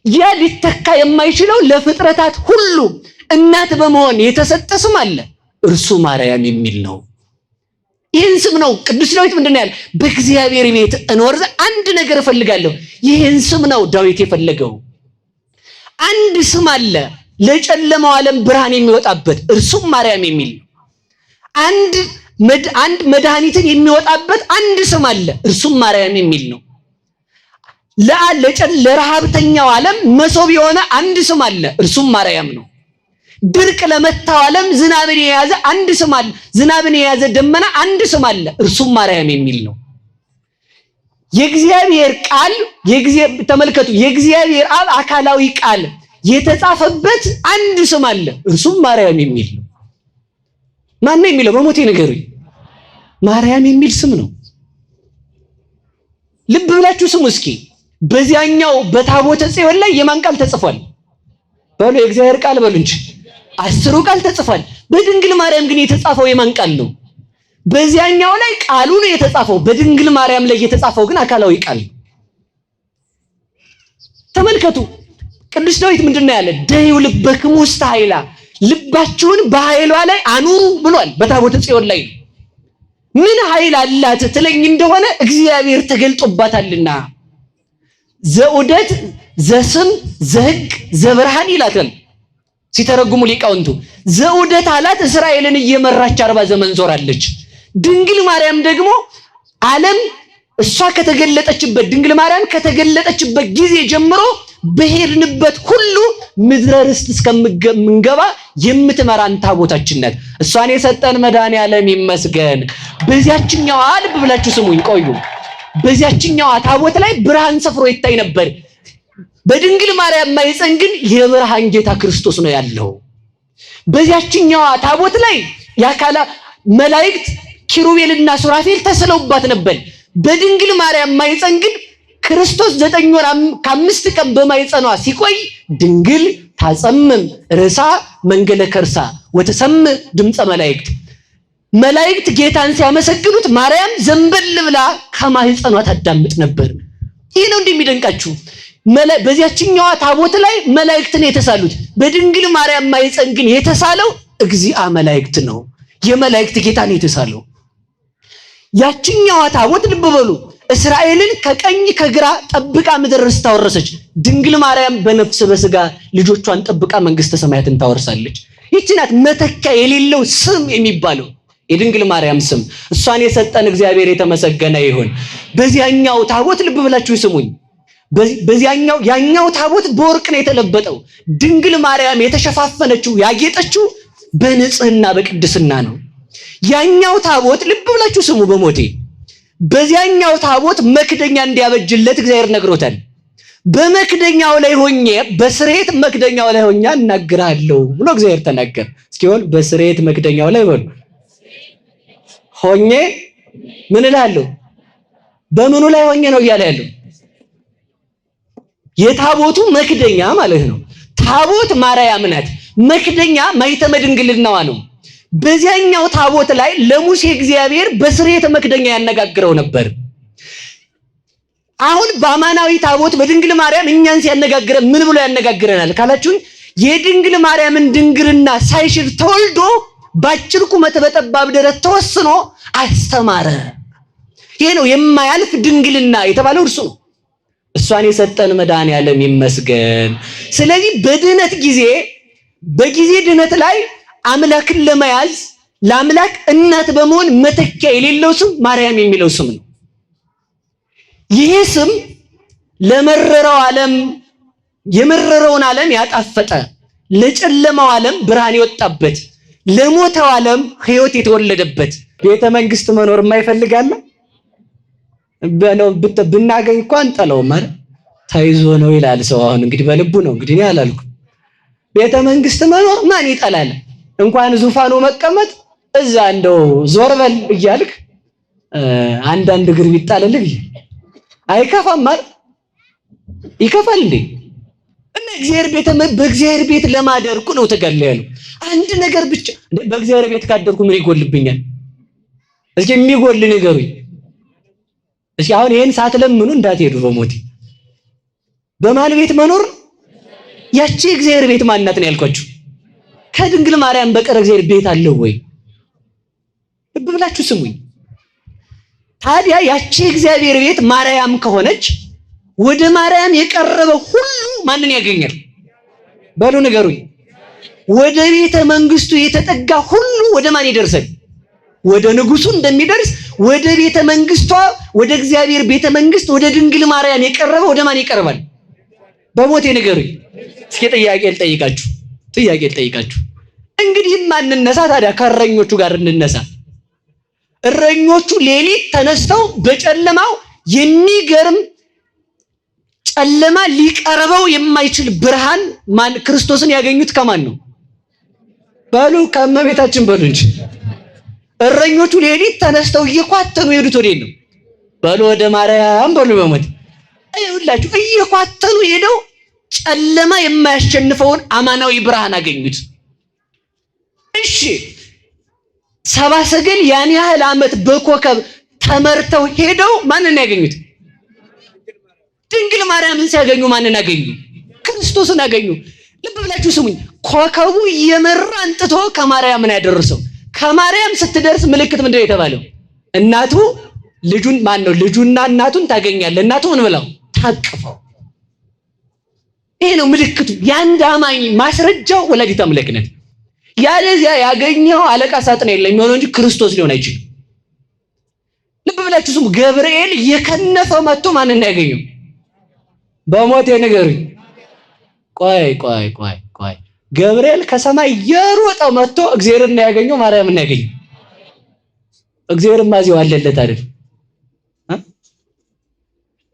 ያ ሊተካ የማይችለው ለፍጥረታት ሁሉ እናት በመሆን የተሰጠ ስም አለ። እርሱ ማርያም የሚል ነው። ይህን ስም ነው ቅዱስ ዳዊት ምንድነው ያለ? በእግዚአብሔር ቤት እኖር ዘንድ አንድ ነገር እፈልጋለሁ። ይህን ስም ነው ዳዊት የፈለገው። አንድ ስም አለ ለጨለማው ዓለም ብርሃን የሚወጣበት፣ እርሱም ማርያም የሚል ነው። አንድ መድኃኒትን የሚወጣበት አንድ ስም አለ፣ እርሱም ማርያም የሚል ነው። ለረሃብተኛው ዓለም መሶብ የሆነ አንድ ስም አለ፣ እርሱም ማርያም ነው። ድርቅ ለመታው ዓለም ዝናብን የያዘ አንድ ስም አለ፣ ዝናብን የያዘ ደመና አንድ ስም አለ፣ እርሱም ማርያም የሚል ነው። የእግዚአብሔር ቃል ተመልከቱ፣ የእግዚአብሔር አብ አካላዊ ቃል የተጻፈበት አንድ ስም አለ፣ እርሱም ማርያም የሚል ነው። ማን ነው የሚለው? በሞቴ ንገሩኝ። ማርያም የሚል ስም ነው። ልብ ብላችሁ ስሙ እስኪ። በዚያኛው በታቦተ ጽዮን ላይ የማን ቃል ተጽፏል? በሉ የእግዚአብሔር ቃል በሉ እንጂ 10 ቃል ተጽፏል። በድንግል ማርያም ግን የተጻፈው የማን ቃል ነው? በዚያኛው ላይ ቃሉ ነው የተጻፈው። በድንግል ማርያም ላይ የተጻፈው ግን አካላዊ ቃል ነው። ተመልከቱ። ቅዱስ ዳዊት ምንድነው ያለ? ደዩ ልበክሙ ውስተ ኃይላ፣ ልባችሁን በኃይሏ ላይ አኑሩ ብሏል። በታቦተ ጽዮን ላይ ምን ኃይል አላት ትለኝ እንደሆነ እግዚአብሔር ተገልጦባታልና ዘዑደት ዘስም ዘሕግ ዘብርሃን ይላታል ሲተረጉሙ ሊቃውንቱ። ዘዑደት አላት እስራኤልን እየመራች 40 ዘመን ዞራለች። ድንግል ማርያም ደግሞ ዓለም እሷ ከተገለጠችበት ድንግል ማርያም ከተገለጠችበት ጊዜ ጀምሮ በሄድንበት ሁሉ ምድረ ርስት እስከምንገባ የምትመራን ታቦታችን ናት። እሷን የሰጠን መድኃኔዓለም ይመስገን። በዚያችኛዋ ልብ ብላችሁ ስሙኝ ቆዩ። በዚያችኛዋ ታቦት ላይ ብርሃን ሰፍሮ ይታይ ነበር። በድንግል ማርያም ማኅፀን ግን የብርሃን ጌታ ክርስቶስ ነው ያለው። በዚያችኛዋ ታቦት ላይ ያካላ መላእክት ኪሩቤልና ሱራፌል ተስለውባት ነበር። በድንግል ማርያም ማኅፀን ግን ክርስቶስ 9 ወር ከ5 ቀን በማኅፀኗ ሲቆይ ድንግል ታጸምም ርሳ መንገለ ከርሳ ወተሰምዕ ድምፀ መላእክት፣ መላእክት ጌታን ሲያመሰግኑት ማርያም ዘንበል ብላ ከማህፀኗ ታዳምጥ ነበር። ይሄ ነው እንደሚደንቃችሁ። በዚያችኛዋ ታቦት ላይ መላእክትን የተሳሉት፣ በድንግል ማርያም ማህፀን ግን የተሳለው እግዚአ መላእክት ነው። የመላእክት ጌታ ነው የተሳለው። ያችኛዋ ታቦት ልብ በሉ እስራኤልን ከቀኝ ከግራ ጠብቃ ምድር ርስት ታወረሰች። ድንግል ማርያም በነፍስ በስጋ ልጆቿን ጠብቃ መንግስተ ሰማያትን ታወርሳለች። ይህች ናት መተኪያ የሌለው ስም የሚባለው የድንግል ማርያም ስም። እሷን የሰጠን እግዚአብሔር የተመሰገነ ይሁን። በዚያኛው ታቦት ልብ ብላችሁ ስሙኝ። ያኛው ታቦት በወርቅ ነው የተለበጠው። ድንግል ማርያም የተሸፋፈነችው ያጌጠችው በንጽህና በቅድስና ነው። ያኛው ታቦት ልብ ብላችሁ ስሙ በሞቴ በዚያኛው ታቦት መክደኛ እንዲያበጅለት እግዚአብሔር ነግሮታል። በመክደኛው ላይ ሆኜ በስሬት መክደኛው ላይ ሆኜ እናገራለሁ ብሎ እግዚአብሔር ተናገረ። እስኪሆን በስሬት መክደኛው ላይ ሆኜ ምን እላለሁ? በምኑ ላይ ሆኜ ነው እያለ ያለው? የታቦቱ መክደኛ ማለት ነው። ታቦት ማርያም ናት። መክደኛ ማኅተመ ድንግልናዋ ነው። በዚያኛው ታቦት ላይ ለሙሴ እግዚአብሔር በስርየተ መክደኛ ያነጋግረው ነበር። አሁን በአማናዊ ታቦት በድንግል ማርያም እኛን ሲያነጋግረን ምን ብሎ ያነጋግረናል ካላችሁኝ፣ የድንግል ማርያምን ድንግልና ሳይሽር ተወልዶ ባጭር ቁመት በጠባብ ደረት ተወስኖ አስተማረ። ይሄ ነው የማያልፍ ድንግልና የተባለው እርሱ ነው። እሷን የሰጠን መድኃኔዓለም ይመስገን። ስለዚህ በድህነት ጊዜ በጊዜ ድህነት ላይ አምላክን ለመያዝ ለአምላክ እናት በመሆን መተኪያ የሌለው ስም ማርያም የሚለው ስም ነው። ይሄ ስም ለመረረው ዓለም የመረረውን ዓለም ያጣፈጠ፣ ለጨለማው ዓለም ብርሃን የወጣበት፣ ለሞተው ዓለም ሕይወት የተወለደበት። ቤተ መንግስት መኖር የማይፈልጋለ ብናገኝ እንኳን ጠለው ማለት ተይዞ ነው ይላል ሰው። አሁን እንግዲህ በልቡ ነው እንግዲህ እኔ አላልኩም። ቤተ መንግስት መኖር ማን ይጠላል? እንኳን ዙፋኑ መቀመጥ እዛ እንደው ዞር በል እያልክ አንዳንድ እግር ቢጣልልህ አይከፋም ማለት ይከፋል እንዴ? እና በእግዚአብሔር ቤት ለማደር እኮ ነው ተገለለ። አንድ ነገር ብቻ በእግዚአብሔር ቤት ካደርኩ ምን ይጎልብኛል? እስኪ የሚጎል ንገሩኝ። እስኪ አሁን ይሄን ሳትለምኑ እንዳትሄዱ በሞቴ። በማን ቤት መኖር? ያቺ እግዚአብሔር ቤት ማንነት ነው ያልኳችሁ። ከድንግል ማርያም በቀር እግዚአብሔር ቤት አለው ወይ? ልብ ብላችሁ ስሙኝ። ታዲያ ያቺ እግዚአብሔር ቤት ማርያም ከሆነች ወደ ማርያም የቀረበ ሁሉ ማንን ያገኛል? በሉ ንገሩኝ። ወደ ቤተ መንግስቱ የተጠጋ ሁሉ ወደ ማን ይደርሳል? ወደ ንጉሱ እንደሚደርስ ወደ ቤተ መንግስቷ ወደ እግዚአብሔር ቤተ መንግስት ወደ ድንግል ማርያም የቀረበ ወደ ማን ይቀርባል? በሞቴ ንገሩኝ። እስኪ ጥያቄ ልጠይቃችሁ። እንግዲህ ማንነሳ ታዲያ ከእረኞቹ ጋር እንነሳ። እረኞቹ ሌሊት ተነስተው በጨለማው የሚገርም ጨለማ ሊቀርበው የማይችል ብርሃን ክርስቶስን ያገኙት ከማን ነው? በሉ ከእመቤታችን በሉ እንጂ። እረኞቹ ሌሊት ተነስተው እየኳተኑ ሄዱት ወዴት ነው? በሉ ወደ ማርያም በሉ። በሞት አይሁላችሁ እየኳተኑ ሄደው ጨለማ የማያሸንፈውን አማናዊ ብርሃን አገኙት። እሺ ሰብአ ሰገል ያን ያህል ዓመት በኮከብ ተመርተው ሄደው ማንን ያገኙት? ድንግል ማርያምን ሲያገኙ ማንን አገኙ? ክርስቶስን አገኙ። ልብ ብላችሁ ስሙኝ። ኮከቡ እየመራ አንጥቶ ከማርያም ነው ያደረሰው። ከማርያም ስትደርስ ምልክት ምንድነው የተባለው? እናቱ ልጁን ልጁና እናቱን ታገኛለህ። እናቱ ምን ብለው ታቅፈው። ይሄ ነው ምልክቱ። የአንድ አማኝ ማስረጃው ወላዲተ አምላክ ናት። ያለዚያ ያገኘው አለቃ ሳጥናኤል የሚሆነው እንጂ ክርስቶስ ሊሆን አይችልም። ልብ ብላችሁ ስሙ። ገብርኤል እየከነፈ መጥቶ ማንን ያገኘው? በሞቴ ንገሩኝ። ቆይ ገብርኤል ከሰማይ የሮጠ መጥቶ እግዚአብሔርን ያገኘው ማርያምን ያገኘው? እግዚአብሔርማ እዚያው አለለት አይደል?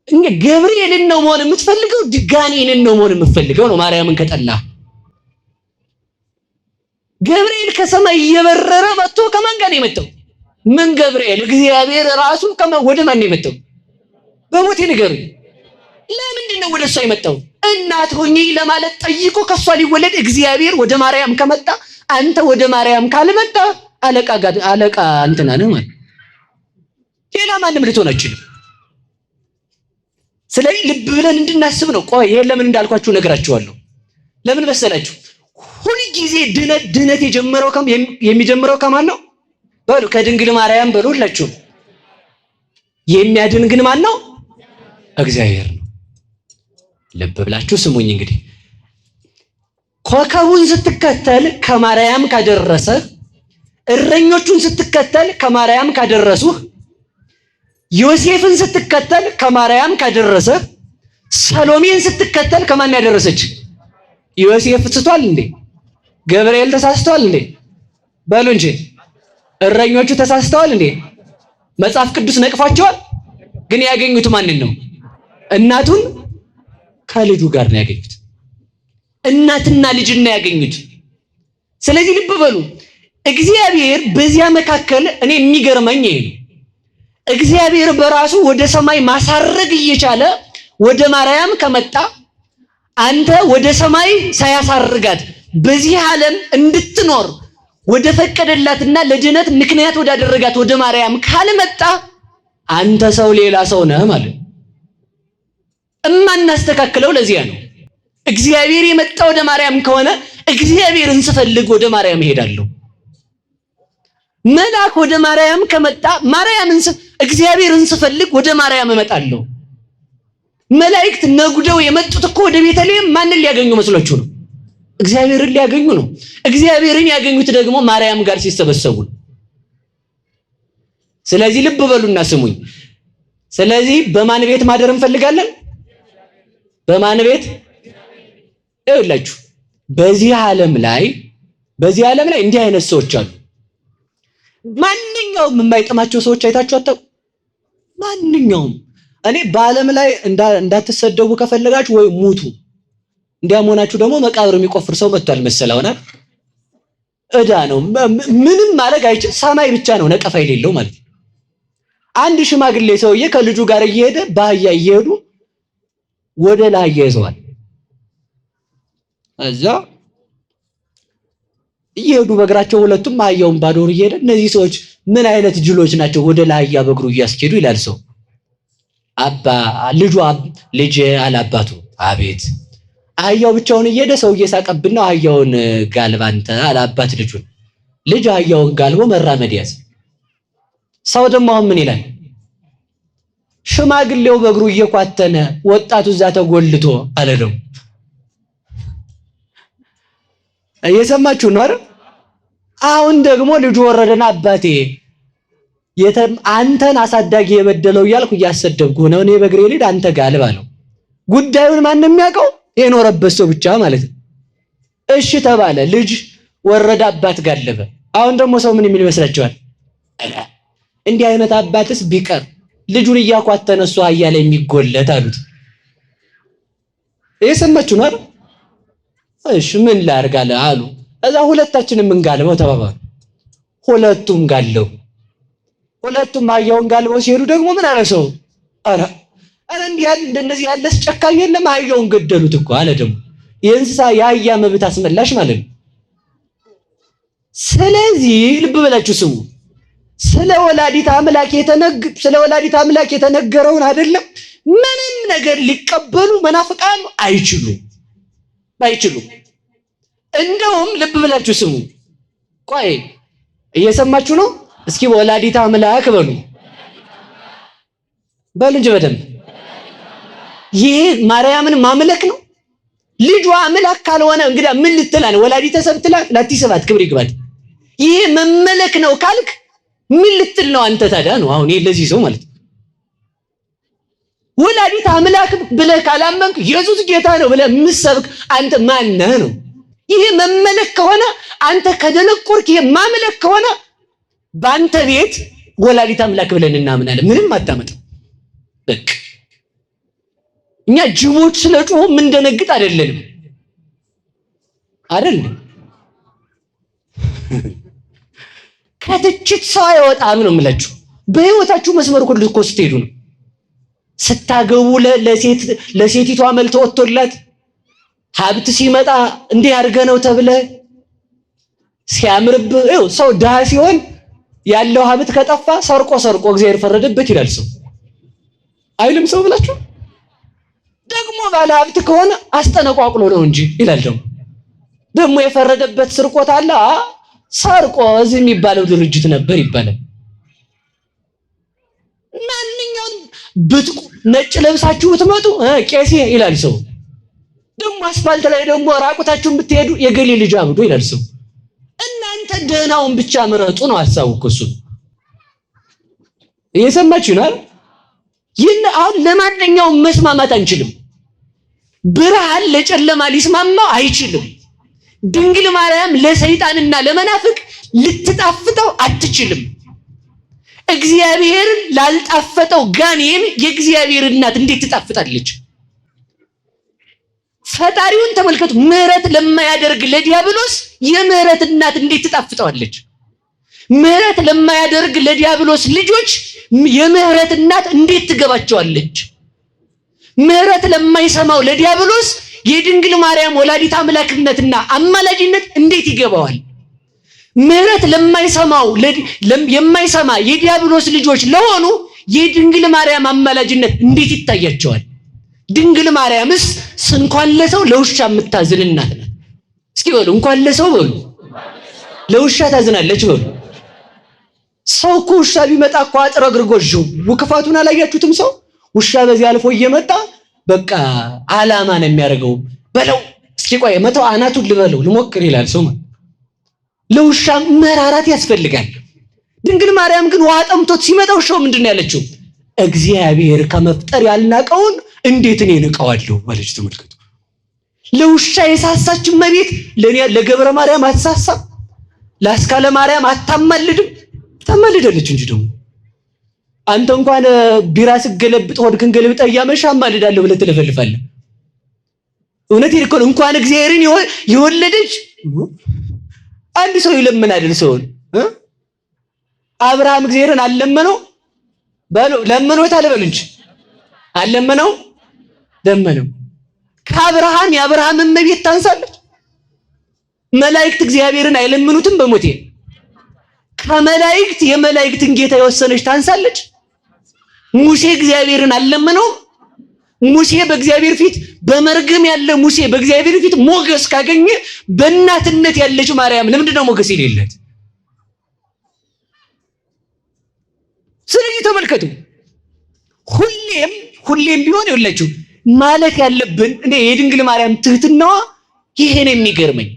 እንግዲህ ገብርኤልን ነው መሆን የምትፈልገው? ድጋኔንን ነው መሆን የምትፈልገው? ነው ማርያምን ከጠላ ገብርኤል ከሰማይ እየበረረ መጥቶ ከማን ጋር ነው የመጣው? ምን ገብርኤል? እግዚአብሔር ራሱ ወደ ማን ነው የመጣው? በሞቴ ንገሩኝ። ለምንድን ነው ወደ እሷ የመጣው? እናት ሆኜ ለማለት ጠይቆ ከሷ ሊወለድ እግዚአብሔር ወደ ማርያም ከመጣ አንተ ወደ ማርያም ካልመጣ አለቃ እንትና ነው ማለት ሌላ ማንም ልትሆን አይችልም። ስለዚህ ልብ ብለን እንድናስብ ነው። ቆይ ይሄን ለምን እንዳልኳችሁ ነገራችኋለሁ። ለምን መሰላችሁ? ሁሉ ጊዜ ድነት የሚጀምረው ከማን ነው? በሉ ከድንግል ማርያም በሉ ሁላችሁ። የሚያድን ግን ማን ነው? እግዚአብሔር ነው። ልብ ብላችሁ ስሙኝ። እንግዲህ ኮከቡን ስትከተል ከማርያም ካደረሰ፣ እረኞቹን ስትከተል ከማርያም ካደረሱ፣ ዮሴፍን ስትከተል ከማርያም ካደረሰ፣ ሰሎሜን ስትከተል ከማን ያደረሰች? ዮሴፍ ስቷል እንዴ? ገብርኤል ተሳስተዋል እንዴ? በሉ እንጂ እረኞቹ ተሳስተዋል እንዴ? መጽሐፍ ቅዱስ ነቅፏቸዋል። ግን ያገኙት ማንን ነው? እናቱን ከልጁ ጋር ነው ያገኙት። እናትና ልጅና ያገኙት። ስለዚህ ልብ በሉ እግዚአብሔር በዚያ መካከል እኔ የሚገርመኝ ይሄ ነው። እግዚአብሔር በራሱ ወደ ሰማይ ማሳረግ እየቻለ ወደ ማርያም ከመጣ አንተ ወደ ሰማይ ሳያሳርጋት በዚህ ዓለም እንድትኖር ወደ ፈቀደላትና ለድነት ምክንያት ወዳደረጋት ወደ ማርያም ካልመጣ አንተ ሰው ሌላ ሰው ነህ ማለት። እማናስተካክለው ለዚያ ነው። እግዚአብሔር የመጣ ወደ ማርያም ከሆነ እግዚአብሔርን ስፈልግ ወደ ማርያም እሄዳለሁ። መልአክ ወደ ማርያም ከመጣ እግዚአብሔርን ስፈልግ ወደ ማርያም እመጣለሁ። መላእክት ነጉደው የመጡት እኮ ወደ ቤተልሔም ማንን ሊያገኙ መስሏችሁ ነው? እግዚአብሔርን ሊያገኙ ነው። እግዚአብሔርን ያገኙት ደግሞ ማርያም ጋር ሲሰበሰቡ ነው። ስለዚህ ልብ በሉና ስሙኝ። ስለዚህ በማን ቤት ማደር እንፈልጋለን? በማን ቤት? ይኸውላችሁ በዚህ ዓለም ላይ እንዲህ አይነት ሰዎች አሉ። ማንኛውም የማይጥማቸው ሰዎች አይታችሁ አታውቁ? ማንኛውም እኔ በዓለም ላይ እንዳትሰደቡ ከፈለጋችሁ ወይ ሙቱ። እንዲያም ሆናችሁ ደግሞ መቃብር የሚቆፍር ሰው መጥቷል መሰለ ሆነ እዳ ነው። ምንም ማድረግ አይችል። ሰማይ ብቻ ነው ነቀፋ የሌለው ማለት ነው። አንድ ሽማግሌ ሰውዬ ከልጁ ጋር እየሄደ በአህያ እየሄዱ ወደ ላይ ይዘዋል። እዛ እየሄዱ በእግራቸው ሁለቱም አህያውን ባዶር እየሄደ እነዚህ ሰዎች ምን አይነት ጅሎች ናቸው ወደ ላይ በእግሩ እያስኬዱ ይላል ሰው። ልጅ አላባቱ አቤት አህያው ብቻውን እየሄደ ሰው እየሳቀብን ነው። አህያውን ጋልባ አንተ አላባት ልጅ አህያውን ጋልቦ መራመድ ያዘ። ሰው ደግሞ አሁን ምን ይላል? ሽማግሌው በእግሩ እየኳተነ ወጣቱ እዛ ተጎልቶ አለለው። እየሰማችሁ ነው አይደል? አሁን ደግሞ ልጁ ወረደና አባቴ አንተን አሳዳጊ የበደለው እያልኩ እያሰደብኩ ነው። እኔ በእግሬ ልሂድ አንተ ጋልብ አለው። ጉዳዩን ማን የሚያውቀው? የኖረበት ሰው ብቻ ማለት ነው። እሺ ተባለ። ልጅ ወረደ፣ አባት ጋለበ። አሁን ደግሞ ሰው ምን የሚል ይመስላችኋል? እንዲህ አይነት አባትስ ቢቀር ልጁን እያኳተነ እሱ አህያ ላይ የሚጎለት አሉት። እየሰማችሁ ነው አይደል? እሺ ምን ላድርግ አሉ። እዛ ሁለታችንም እንጋልበው ተባባሉ። ሁለቱም ጋለው። ሁለቱም አህያውን ጋልበው ሲሄዱ ደግሞ ምን አለ ሰው? አረ እንደነዚህ ያለስ ጨካኝ የለም፣ አህያውን ገደሉት እኮ አለ። ደግሞ የእንስሳ የአህያ መብት አስመላሽ ማለት ነው። ስለዚህ ልብ ብላችሁ ስሙ። ስለ ወላዲት አምላክ የተነገረውን አይደለም ምንም ነገር ሊቀበሉ መናፍቃን አይችሉም። እንደውም ልብ ብላችሁ ስሙ። ቆይ እየሰማችሁ ነው? እስኪ ወላዲት አምላክ በሉ እንጂ በደንብ። ይሄ ማርያምን ማምለክ ነው። ልጇ አምላክ ካልሆነ እንግዲህ ምን ልትላል? ወላዲተ ሰብ ትላት ላቲሰባት ክብር ይግባት። ይሄ መመለክ ነው ካልክ ምን ልትል ነው አንተ ታዲያ? ነው አሁን ይሄ ለዚህ ሰው ማለት ወላዲት አምላክ ብለህ ካላመንክ ኢየሱስ ጌታ ነው ብለህ የምትሰብክ አንተ ማን ነህ ነው? ይሄ መመለክ ከሆነ አንተ ከደነቆርክ፣ ይሄ ማምለክ ከሆነ በአንተ ቤት ወላዲት አምላክ ብለን እናምናለን። ምንም አታመጣም። በቃ እኛ ጅቦች ስለጮሁ ምን ደነግጥ አይደለንም አይደለም። ከትችት ሰው አይወጣም ነው የምላችሁ። በህይወታችሁ መስመር ሁሉ እኮ ስትሄዱ ነው። ስታገቡ ለሴቲቷ መልክ ወጥቶላት ሀብት ሲመጣ እንዲህ አድርገህ ነው ተብለ ሲያምርብህ ሰው ድሃ ሲሆን ያለው ሀብት ከጠፋ ሰርቆ እግዚአብሔር ፈረደበት ይላል ሰው አይልም ሰው ብላችሁ። ደግሞ ባለ ሀብት ከሆነ አስጠነቋቁሎ ነው እንጂ ይላል ደግሞ የፈረደበት ስርቆት አለ። ሰርቆ እዚህ የሚባለው ድርጅት ነበር ይባላል። ማንኛውም ነጭ ለብሳችሁ ብትመጡ ቄሴ ይላል ሰው። ደግሞ አስፋልት ላይ ደግሞ ራቁታችሁን ብትሄዱ የገሌ ልጅ አብዶ ይላል ሰው። እናንተ ደህናውን ብቻ ምረጡ ነው ሐሳቡ እኮ እሱ። እየሰማችሁ ነው። ይህን አሁን ለማንኛውም መስማማት አንችልም። ብርሃን ለጨለማ ሊስማማው አይችልም። ድንግል ማርያም ለሰይጣንና ለመናፍቅ ልትጣፍጠው አትችልም። እግዚአብሔር ላልጣፈጠው ጋኔን የእግዚአብሔር እናት እንዴት ትጣፍጣለች? ፈጣሪውን ተመልከቱ። ምህረት ለማያደርግ ለዲያብሎስ የምህረት እናት እንዴት ትጣፍጠዋለች? ምህረት ለማያደርግ ለዲያብሎስ ልጆች የምህረት እናት እንዴት ትገባቸዋለች? ምህረት ለማይሰማው ለዲያብሎስ የድንግል ማርያም ወላዲት አምላክነትና አማላጅነት እንዴት ይገባዋል? ምህረት ለማይሰማው የማይሰማ የዲያብሎስ ልጆች ለሆኑ የድንግል ማርያም አማላጅነት እንዴት ይታያቸዋል? ድንግል ማርያምስ እንኳን ለሰው ለውሻ የምታዝን እናት ናት። እስኪ በሉ እንኳን ለሰው በሉ ለውሻ ታዝናለች በሉ። ሰው እኮ ውሻ ቢመጣ እኮ አጥረግርጎ ክፋቱን አላያችሁትም? ሰው ውሻ በዚህ አልፎ እየመጣ በቃ አላማ ነው የሚያደርገው። በለው እስኪ ቆይ መተው አናቱን ልበለው ልሞክር ይላል ሰው። ለውሻ መራራት ያስፈልጋል። ድንግል ማርያም ግን ውሃ ጠምቶት ሲመጣ ውሻው ምንድን ነው ያለችው? እግዚአብሔር ከመፍጠር ያልናቀውን እንዴት እኔ ንቀዋለሁ አለች። ተመልከቱ። ለውሻ የሳሳች እመቤት ለገብረ ማርያም አትሳሳም? ለአስካለ ማርያም አታማልድም? ታማልዳለች እንጂ ደግሞ አንተ እንኳን ቢራ ስገለብጥ ሆድክን ገልብጠህ እያመሻህ አማልዳለሁ ብለህ ትለፈልፋለህ። እውነቴን እኮ ነው። እንኳን እግዚአብሔርን የወለደች አንድ ሰው ይለምን አይደል? ሰውን አብርሃም እግዚአብሔርን አልለመነው በሉ ለመኖት አለበሉ እንጂ አልለመነው ለመነው። ከአብርሃም የአብርሃም እመቤት ታንሳለች? መላእክት እግዚአብሔርን አይለምኑትም በሞቴ? ከመላእክት የመላእክትን ጌታ የወሰነች ታንሳለች? ሙሴ እግዚአብሔርን አልለመነው? ሙሴ በእግዚአብሔር ፊት በመርገም ያለ ሙሴ በእግዚአብሔር ፊት ሞገስ ካገኘ በእናትነት ያለች ማርያም ለምንድን ነው ሞገስ የሌላት? ስለዚህ ተመልከቱ። ሁሌም ቢሆን ይኸውላችሁ ማለት ያለብን እኔ የድንግል ማርያም ትህትናዋ ይሄን የሚገርመኝ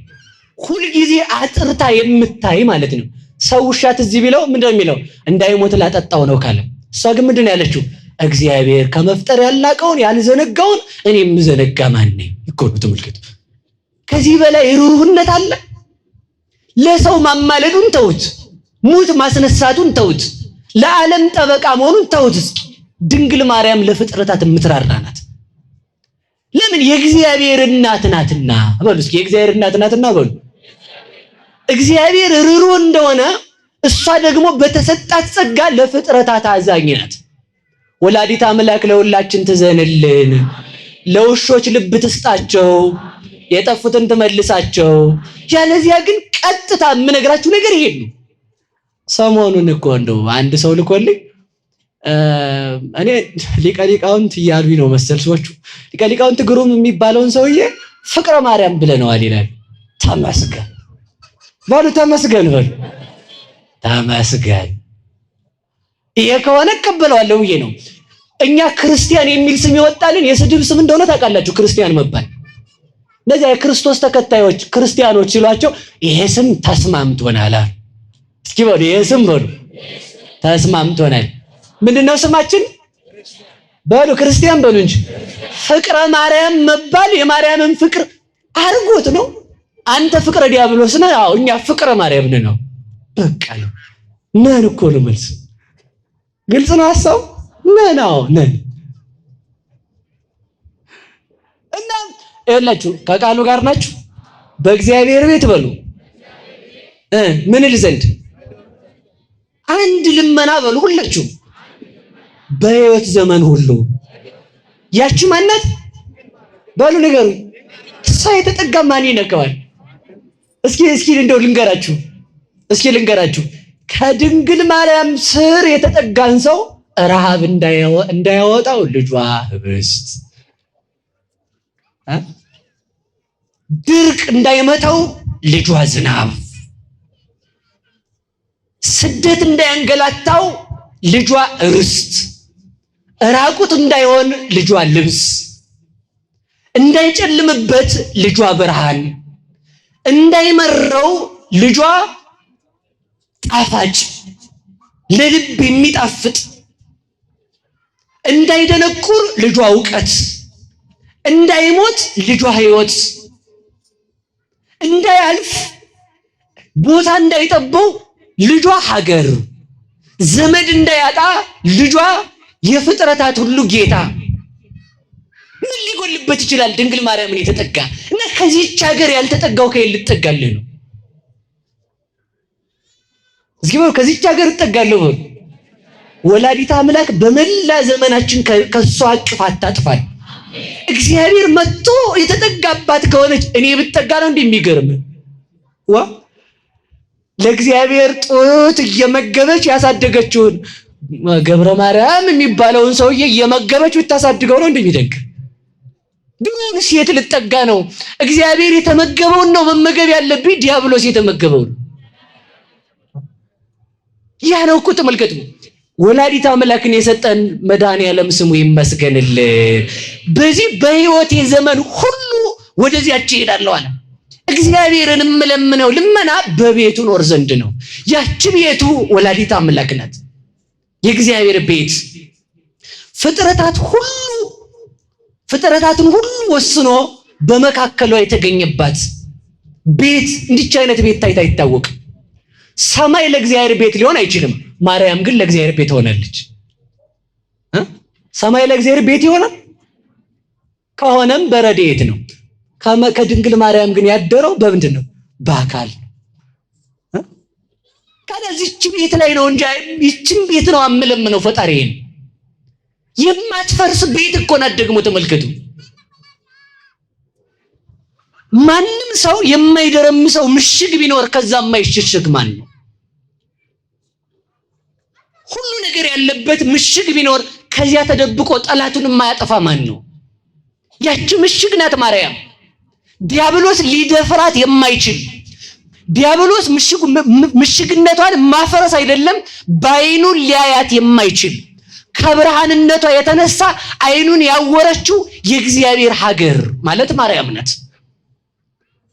ሁልጊዜ አጥርታ የምታይ ማለት ነው። ሰው ውሻት እዚህ ቢለው ምንድነው የሚለው? እንዳይሞት ላጠጣው ነው ካለ፣ እሷ ግን ምንድን ነው ያለችው? እግዚአብሔር ከመፍጠር ያልናቀውን ያልዘነጋውን እኔ የምዘነጋ ማን ነኝ እኮ ነው። ተመልከቱ። ከዚህ በላይ ሩህሩህነት አለ? ለሰው ማማለዱን ተውት፣ ሙት ማስነሳቱን ተውት፣ ለዓለም ጠበቃ መሆኑን ተውት። እስኪ ድንግል ማርያም ለፍጥረታት የምትራራ ናት። ለምን? የእግዚአብሔር እናት ናትና በሉ እስኪ የእግዚአብሔር እናት ናትና በሉ። እግዚአብሔር ርሩ እንደሆነ እሷ ደግሞ በተሰጣት ጸጋ ለፍጥረታት አዛኝ ናት። ወላዲት አምላክ ለሁላችን ትዘንልን፣ ለውሾች ልብ ትስጣቸው፣ የጠፉትን ትመልሳቸው። ያለዚያ ግን ቀጥታ የምነግራችሁ ነገር ይሄ ነው። ሰሞኑን እኮ እንደው አንድ ሰው ልኮልኝ እኔ ሊቀ ሊቃውንት እያሉኝ ነው መሰል ሰዎቹ። ሊቀ ሊቃውንት ግሩም የሚባለውን ሰውዬ ፍቅረ ማርያም ብለነዋል ይላል። ተመስገን በሉ፣ ተመስገን በሉ፣ ተመስገን። ይሄ ከሆነ እቀበለዋለሁ ብዬ ነው። እኛ ክርስቲያን የሚል ስም ይወጣልን የስድብ ስም እንደሆነ ታውቃላችሁ። ክርስቲያን መባል እንደዚያ የክርስቶስ ተከታዮች ክርስቲያኖች ሲሏቸው ይሄ ስም ተስማምቶናል አሉ። እስኪ በሉ ይሄ ስም በሉ ተስማምቶናል። ምንድነው ስማችን? በሉ ክርስቲያን በሉ እንጂ ፍቅረ ማርያም መባል የማርያምን ፍቅር አርጎት ነው። አንተ ፍቅረ ዲያብሎስ ነህ፣ አዎ እኛ ፍቅረ ማርያም ነው። በቃ ነው ነን እኮ ነው መልስ። ግልጽ ነው ሐሳቡ። ነን፣ አዎ ነን። እና ይኸውላችሁ ከቃሉ ጋር ናችሁ። በእግዚአብሔር ቤት በሉ ምን ል ዘንድ አንድ ልመና በሉ ሁላችሁ በሕይወት ዘመን ሁሉ ያቺ ማናት በሉ ንገሩ። እሷ የተጠጋ ማን ይነካዋል? እስኪ እንደው ልንገራችሁ ከድንግል ማርያም ስር የተጠጋን ሰው ረሃብ እንዳያወጣው ልጇ ህብስት፣ ድርቅ እንዳይመታው ልጇ ዝናብ፣ ስደት እንዳያንገላታው ልጇ ርስት፣ ራቁት እንዳይሆን ልጇ ልብስ፣ እንዳይጨልምበት ልጇ ብርሃን፣ እንዳይመረው ልጇ ጣፋጭ ለልብ የሚጣፍጥ፣ እንዳይደነቁር ልጇ እውቀት፣ እንዳይሞት ልጇ ሕይወት፣ እንዳያልፍ ቦታ እንዳይጠበው ልጇ ሀገር፣ ዘመድ እንዳያጣ ልጇ የፍጥረታት ሁሉ ጌታ። ምን ሊጎልበት ይችላል? ድንግል ማርያምን የተጠጋ እና ከዚህች ሀገር ያልተጠጋው ከየት ልትጠጋልህ ነው? እስኪ በሉ ከዚህች ሀገር እጠጋለሁ በሉ። ወላዲተ አምላክ በመላ ዘመናችን ከሷ አቅፍ አታጥፋል። እግዚአብሔር መጥቶ የተጠጋባት ከሆነች እኔ ብጠጋ ነው እንደሚገርም ለእግዚአብሔር ጡት እየመገበች ያሳደገችውን ገብረ ማርያም የሚባለውን ሰውዬ እየመገበች ብታሳድገው ነው እንደሚደንቅ። ግን ሴት ልጠጋ ነው? እግዚአብሔር የተመገበውን ነው መመገብ ያለብኝ፣ ዲያብሎስ የተመገበውን። ያ ነው እኮ ተመልከቱ። ወላዲተ አምላክን የሰጠን መድኃኔዓለም ስሙ ይመስገንልን። በዚህ በሕይወቴ ዘመን ሁሉ ወደዚያች እሄዳለሁ አለ። እግዚአብሔርን የምለምነው ልመና በቤቱ ኖር ዘንድ ነው። ያቺ ቤቱ ወላዲተ አምላክ ናት። የእግዚአብሔር ቤት ፍጥረታትን ሁሉ ወስኖ በመካከሏ የተገኘባት ቤት። እንዲች አይነት ቤት ታይታ አይታወቅም። ሰማይ ለእግዚአብሔር ቤት ሊሆን አይችልም። ማርያም ግን ለእግዚአብሔር ቤት ሆናለች። ሰማይ ለእግዚአብሔር ቤት ይሆናል ከሆነም በረድኤት ነው። ከድንግል ማርያም ግን ያደረው በምንድን ነው? በአካል። ከዚህች ቤት ላይ ነው እንጂ ይህችን ቤት ነው አምለምነው ፈጣሪዬን። የማትፈርስ ቤት እኮ ናት። ደግሞ ተመልከቱ፣ ማንም ሰው የማይደረምሰው ምሽግ ቢኖር ከዛ የማይሸሸግ ማን ነው? ሁሉ ነገር ያለበት ምሽግ ቢኖር ከዚያ ተደብቆ ጠላቱን የማያጠፋ ማን ነው? ያቺ ምሽግ ናት ማርያም። ዲያብሎስ ሊደፍራት የማይችል፣ ዲያብሎስ ምሽግነቷን ማፈረስ አይደለም በዓይኑ ሊያያት የማይችል፣ ከብርሃንነቷ የተነሳ ዓይኑን ያወረችው የእግዚአብሔር ሀገር ማለት ማርያም ናት።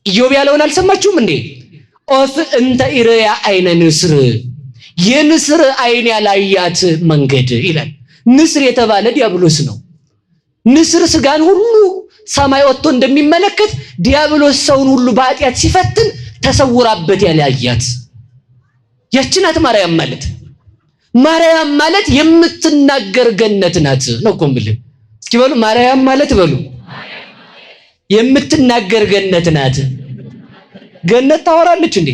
ኢዮብ ያለውን አልሰማችሁም እንዴ? ኦፍ እንተ ኢርያ አይነ ንስር፣ የንስር ዓይን ያላያት መንገድ ይላል። ንስር የተባለ ዲያብሎስ ነው። ንስር ስጋን ሁሉ ሰማይ ወጥቶ እንደሚመለከት ዲያብሎስ ሰውን ሁሉ በኃጢአት ሲፈትን ተሰውራበት ያላያት ያቺ ናት ማርያም ማለት። ማርያም ማለት የምትናገር ገነት ናት ነው እኮ የምልህ። እስኪ በሉ ማርያም ማለት በሉ የምትናገር ገነት ናት። ገነት ታወራለች እንዴ?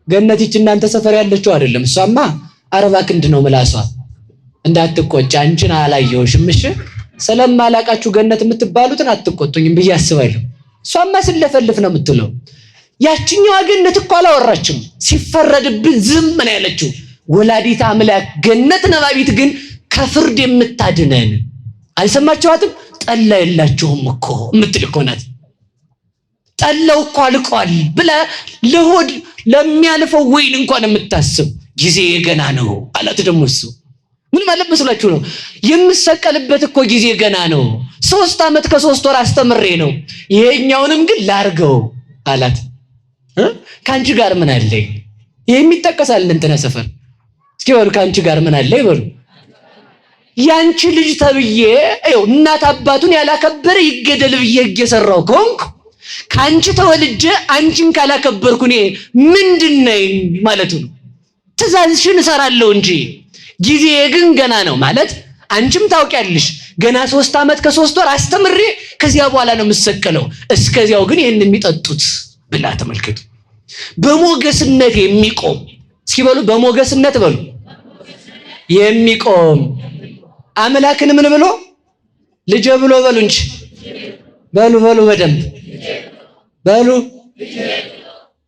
ገነት ይች እናንተ ሰፈር ያለችው አይደለም። እሷማ 40 ክንድ ነው ምላሷ። እንዳትቆጭ አንቺን አላየሁሽም። እሺ ስለማላቃችሁ ገነት የምትባሉትን አትቆጡኝም ብዬ አስባለሁ። እሷማ ስለፈልፍ ነው የምትለው። ያችኛዋ ገነት እኮ አላወራችም። ሲፈረድብን ዝም ነው ያለችው። ወላዲተ አምላክ ገነት ነባቢት ግን ከፍርድ የምታድነን አልሰማችኋትም? ጠላ የላችሁም እኮ የምትል እኮ ናት። ጠላው እኮ አልቋል ብላ ለሆድ ለሚያልፈው ወይን እንኳን የምታስብ ጊዜ ገና ነው አላት። ደግሞ እሱ ምን ማለት መስላችሁ ነው? የምሰቀልበት እኮ ጊዜ ገና ነው። 3 ዓመት ከ3 ወር አስተምሬ ነው፣ ይሄኛውንም ግን ላርገው አላት። ካንቺ ጋር ምን አለኝ? ይሄ የሚጠቀሳል እንትና ሰፈር። እስኪ በሉ ካንቺ ጋር ምን አለ ይበሉ። ያንቺ ልጅ ተብዬ እናት አባቱን ያላከበረ ይገደል ብዬ እየሰራው ከሆንኩ ካንቺ ተወልጄ አንቺን ካላከበርኩ እኔ ምንድን ነኝ ማለቱ ነው። ትእዛዝሽን እሰራለሁ እንጂ ጊዜ ግን ገና ነው ማለት አንቺም ታውቂያለሽ። ገና 3 ዓመት ከ3 ወር አስተምሬ ከዚያ በኋላ ነው የምሰቀለው። እስከዚያው ግን ይሄን የሚጠጡት ብላ ተመልከቱ። በሞገስነት የሚቆም እስኪ በሉ በሞገስነት በሉ የሚቆም አምላክን ምን ብሎ ልጄ ብሎ በሉ እንጂ በሉ በደንብ በሉ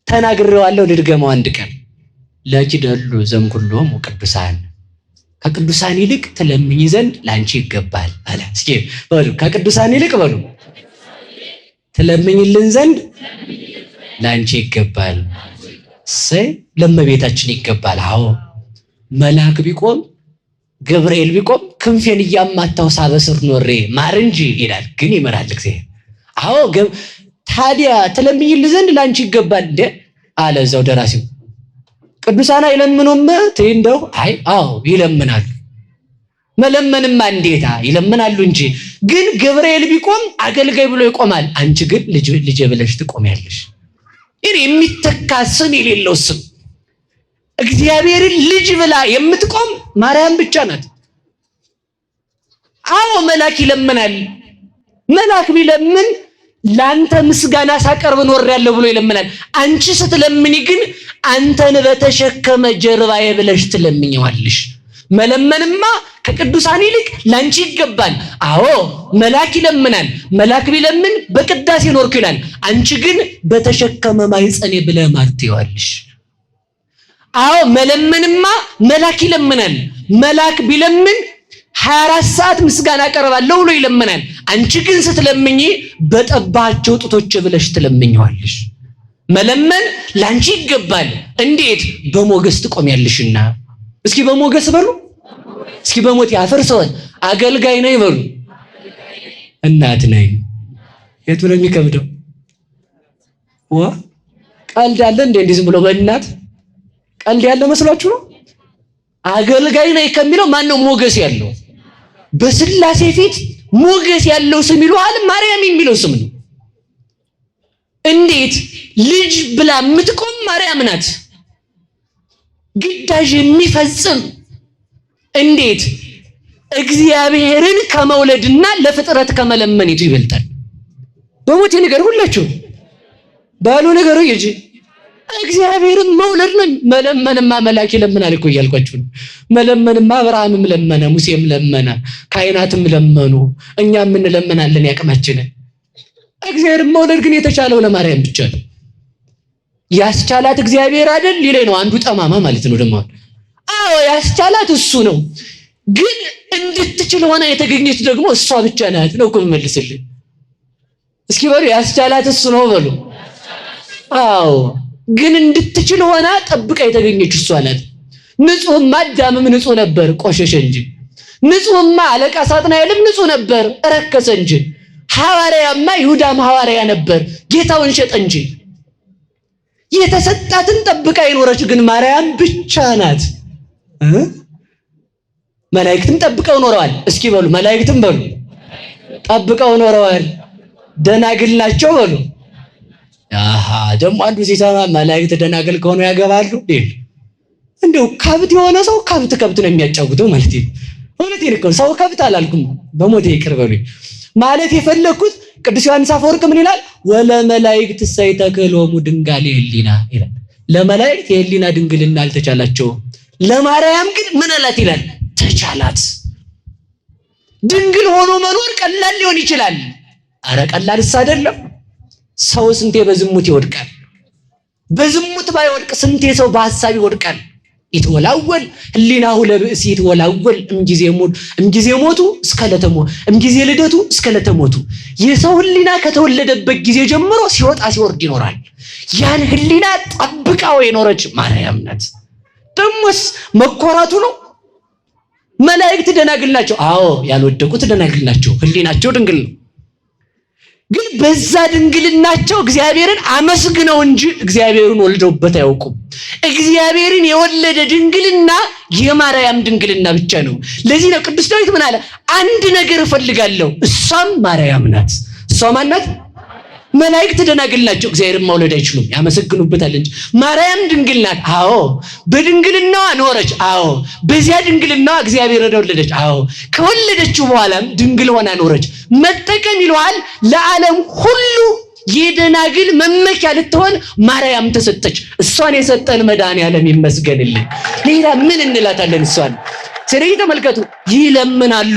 ተናግሬዋለሁ ልድገመው አንድ ቀን። ለኪደሉ ዘምኩሎሙ ቅዱሳን ከቅዱሳን ይልቅ ትለምኝ ዘንድ ላንቺ ይገባል አለ። እስኪ በሉ ከቅዱሳን ይልቅ በሉ ትለምኝልን ዘንድ ላንቺ ይገባል። ለእመቤታችን ይገባል። አዎ መልአክ ቢቆም ገብርኤል ቢቆም ክንፌን እያማታው ሳበስር ኖሬ ማር እንጂ ይላል፣ ግን ይመራል እግዚአብሔር። አዎ ታዲያ ትለምኝልን ዘንድ ላንቺ ይገባል እንዴ አለ እዛው ደራሲው። ቅዱሳን አይለምኑም ትይ እንደው አይ አዎ ይለምናሉ። መለመንማ እንዴታ ይለምናሉ እንጂ። ግን ገብርኤል ቢቆም አገልጋይ ብሎ ይቆማል፣ አንቺ ግን ልጅ ብለሽ ትቆሚያለሽ። ይሄ የሚተካ ስም የሌለው ስም። እግዚአብሔርን ልጅ ብላ የምትቆም ማርያም ብቻ ናት። አዎ መልአክ ይለምናል። መልአክ ቢለምን ላንተ ምስጋና ሳቀርብ ኖሬያለሁ ብሎ ይለምናል። አንቺ ስትለምኒ ግን አንተን በተሸከመ ጀርባዬ ብለሽ ትለምኚዋለሽ። መለመንማ ከቅዱሳን ይልቅ ላንቺ ይገባል። አዎ መልአክ ይለምናል። መልአክ ቢለምን በቅዳሴ ኖርኩ ይላል። አንቺ ግን በተሸከመ ማኅፀኔ ብለህ ማርትይዋለሽ። አዎ መለመንማ መልአክ ይለምናል። መልአክ ቢለምን 24 ሰዓት ምስጋና አቀርባለሁ ብሎ ይለምናል። አንቺ ግን ስትለምኚ በጠባቸው ጡቶች ብለሽ ትለምኚዋለሽ። መለመን ላንቺ ይገባል። እንዴት? በሞገስ ትቆሚያለሽና። እስኪ በሞገስ በሉ። እስኪ በሞት ያፈርሰውን አገልጋይ ነኝ በሉ። እናት ነኝ። የቱ ነው የሚከብደው? ቀልድ አለ እንዴ? እንዲህ ዝም ብሎ በእናት ቀልድ ያለ መስሏችሁ ነው? አገልጋይ ነኝ ከሚለው ማን ነው ሞገስ ያለው? በስላሴ ፊት ሞገስ ያለው ስም ይሉሃል። ማርያም የሚለው ስም ነው። እንዴት? ልጅ ብላ የምትቆም ማርያም ናት። ግዳጅ የሚፈጽም እንዴት? እግዚአብሔርን ከመውለድና ለፍጥረት ከመለመኒቱ ይበልጣል። በሞቴ ነገር ሁላችሁ ባሉ ነገሩ ይጂ እግዚአብሔርን መውለድ ነው። መለመንማ መልአክ ይለምናል እኮ እያልኳችሁ ነው። መለመንማ አብርሃምም ለመነ፣ ሙሴም ለመነ፣ ካህናትም ለመኑ፣ እኛም እንለምናለን ያቅማችንን። እግዚአብሔርን መውለድ ግን የተቻለው ለማርያም ብቻ ነው። ያስቻላት እግዚአብሔር አይደል ይለኝ ነው አንዱ ጠማማ ማለት ነው። ደግሞ አዎ ያስቻላት እሱ ነው። ግን እንድትችል ሆና የተገኘች ደግሞ እሷ ብቻ ናት ነው እኮ መልስልኝ። እስኪ በሉ ያስቻላት እሱ ነው በሉ። አዎ ግን እንድትችል ሆና ጠብቃ የተገኘች እሷ ናት። ንጹህማ አዳምም ንጹህ ነበር ቆሸሸ እንጂ። ንጹህማ አለቃ ሳጥናኤልም ንጹህ ነበር ረከሰ እንጂ። ሐዋርያማ ይሁዳም ሐዋርያ ነበር ጌታውን ሸጠ እንጂ። የተሰጣትን ጠብቃ የኖረች ግን ማርያም ብቻ ናት። መላእክትም ጠብቀው ኖረዋል። እስኪ በሉ መላእክትም በሉ ጠብቀው ኖረዋል። ደናግል ናቸው በሉ። አሃ ደግሞ አንዱ ሲሰማ መላእክት ደናግል ከሆኑ ያገባሉ ይል እንደው ከብት የሆነ ሰው ከብት ነው የሚያጫውተው ማለት ነው። እውነቴን እኮ ሰው ከብት አላልኩም፣ በሞቴ ይቅር በሉኝ። ማለት የፈለኩት ቅዱስ ዮሐንስ አፈወርቅ ምን ይላል? ወለ መላእክት ሳይተከሎሙ ድንጋሌ ህሊና ይላል። ለመላእክት የህሊና ድንግልና አልተቻላቸውም፣ ለማርያም ግን ምን አላት ይላል? ተቻላት። ድንግል ሆኖ መኖር ቀላል ሊሆን ይችላል። አረ ቀላልስ አይደለም። ሰው ስንቴ በዝሙት ይወድቃል። በዝሙት ባይወድቅ ስንቴ ሰው በሐሳብ ይወድቃል። ይተወላወል ህሊናሁ ለብእሲ ይተወላወል እምጊዜ ሞቱ እስከ ለተሞ እምጊዜ ልደቱ እስከ ለተሞቱ። የሰው ህሊና ከተወለደበት ጊዜ ጀምሮ ሲወጣ ሲወርድ ይኖራል። ያን ህሊና ጠብቃው የኖረች ማርያም ናት። ደሞስ መኮራቱ ነው። መላእክት ደናግል ናቸው። አዎ ያልወደቁት ደናግል ናቸው። ህሊናቸው ድንግል ነው። ግን በዛ ድንግልናቸው እግዚአብሔርን አመስግነው እንጂ እግዚአብሔርን ወልደውበት አያውቁም። እግዚአብሔርን የወለደ ድንግልና የማርያም ድንግልና ብቻ ነው። ለዚህ ነው ቅዱስ ዳዊት ምን አለ? አንድ ነገር እፈልጋለሁ፣ እሷም ማርያም ናት። እሷ ማን ናት? መላእክት ደናግል ናቸው። እግዚአብሔርን መውለድ አይችሉም፣ ያመሰግኑበታል እንጂ። ማርያም ድንግል ናት። አዎ በድንግልናዋ ኖረች። አዎ በዚያ ድንግልናዋ እግዚአብሔርን ወለደች። አዎ ከወለደችው በኋላም ድንግል ሆና ኖረች። መጠቀም ይለዋል ለዓለም ሁሉ የደናግል መመኪያ ልትሆን ማርያም ተሰጠች። እሷን የሰጠን መድኃኒዓለም ይመስገንልን። ሌላ ምን እንላታለን? እሷን ስለዚህ ተመልከቱ፣ ይለምናሉ።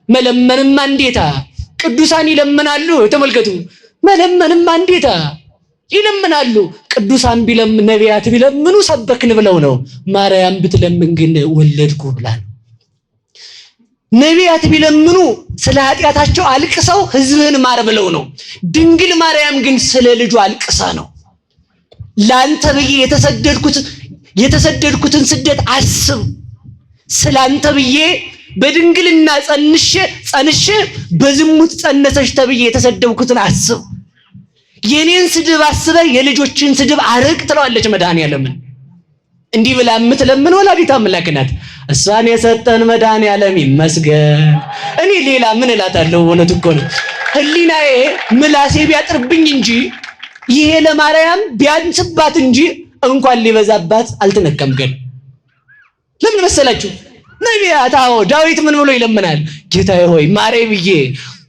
መለመንማ እንዴታ! ቅዱሳን ይለምናሉ። ተመልከቱ መለመንማ እንዴታ! ይለምናሉ። ቅዱሳን ነቢያት ቢለምኑ ሰበክን ብለው ነው። ማርያም ብትለምን ግን ወለድኩ ብላ ነው። ነቢያት ቢለምኑ ስለ ኃጢአታቸው አልቅሰው ሕዝብህን ማር ብለው ነው። ድንግል ማርያም ግን ስለ ልጇ አልቅሳ ነው። ላንተ ብዬ የተሰደድኩትን ስደት አስብ፣ ስላንተ ብዬ በድንግልና ጸንሼ በዝሙት ጸነሰች ተብዬ የተሰደብኩትን አስብ፣ የኔን ስድብ አስበህ የልጆችን ስድብ አርቅ ትለዋለች መድኃኔዓለምን። እንዲህ ብላ የምትለምን ወላዲተ አምላክ ናት። እሷን የሰጠን መድኃኔዓለም ይመስገን። እኔ ሌላ ምን እላታለሁ? እውነት እኮ ነው። ህሊናዬ ምላሴ ቢያጥርብኝ እንጂ ይሄ ለማርያም ቢያንስባት እንጂ እንኳን ሊበዛባት አልተነከም። ግን ለምን መሰላችሁ? ነቢያት ዳዊት ምን ብሎ ይለምናል? ጌታዬ ሆይ ማሬ ብዬ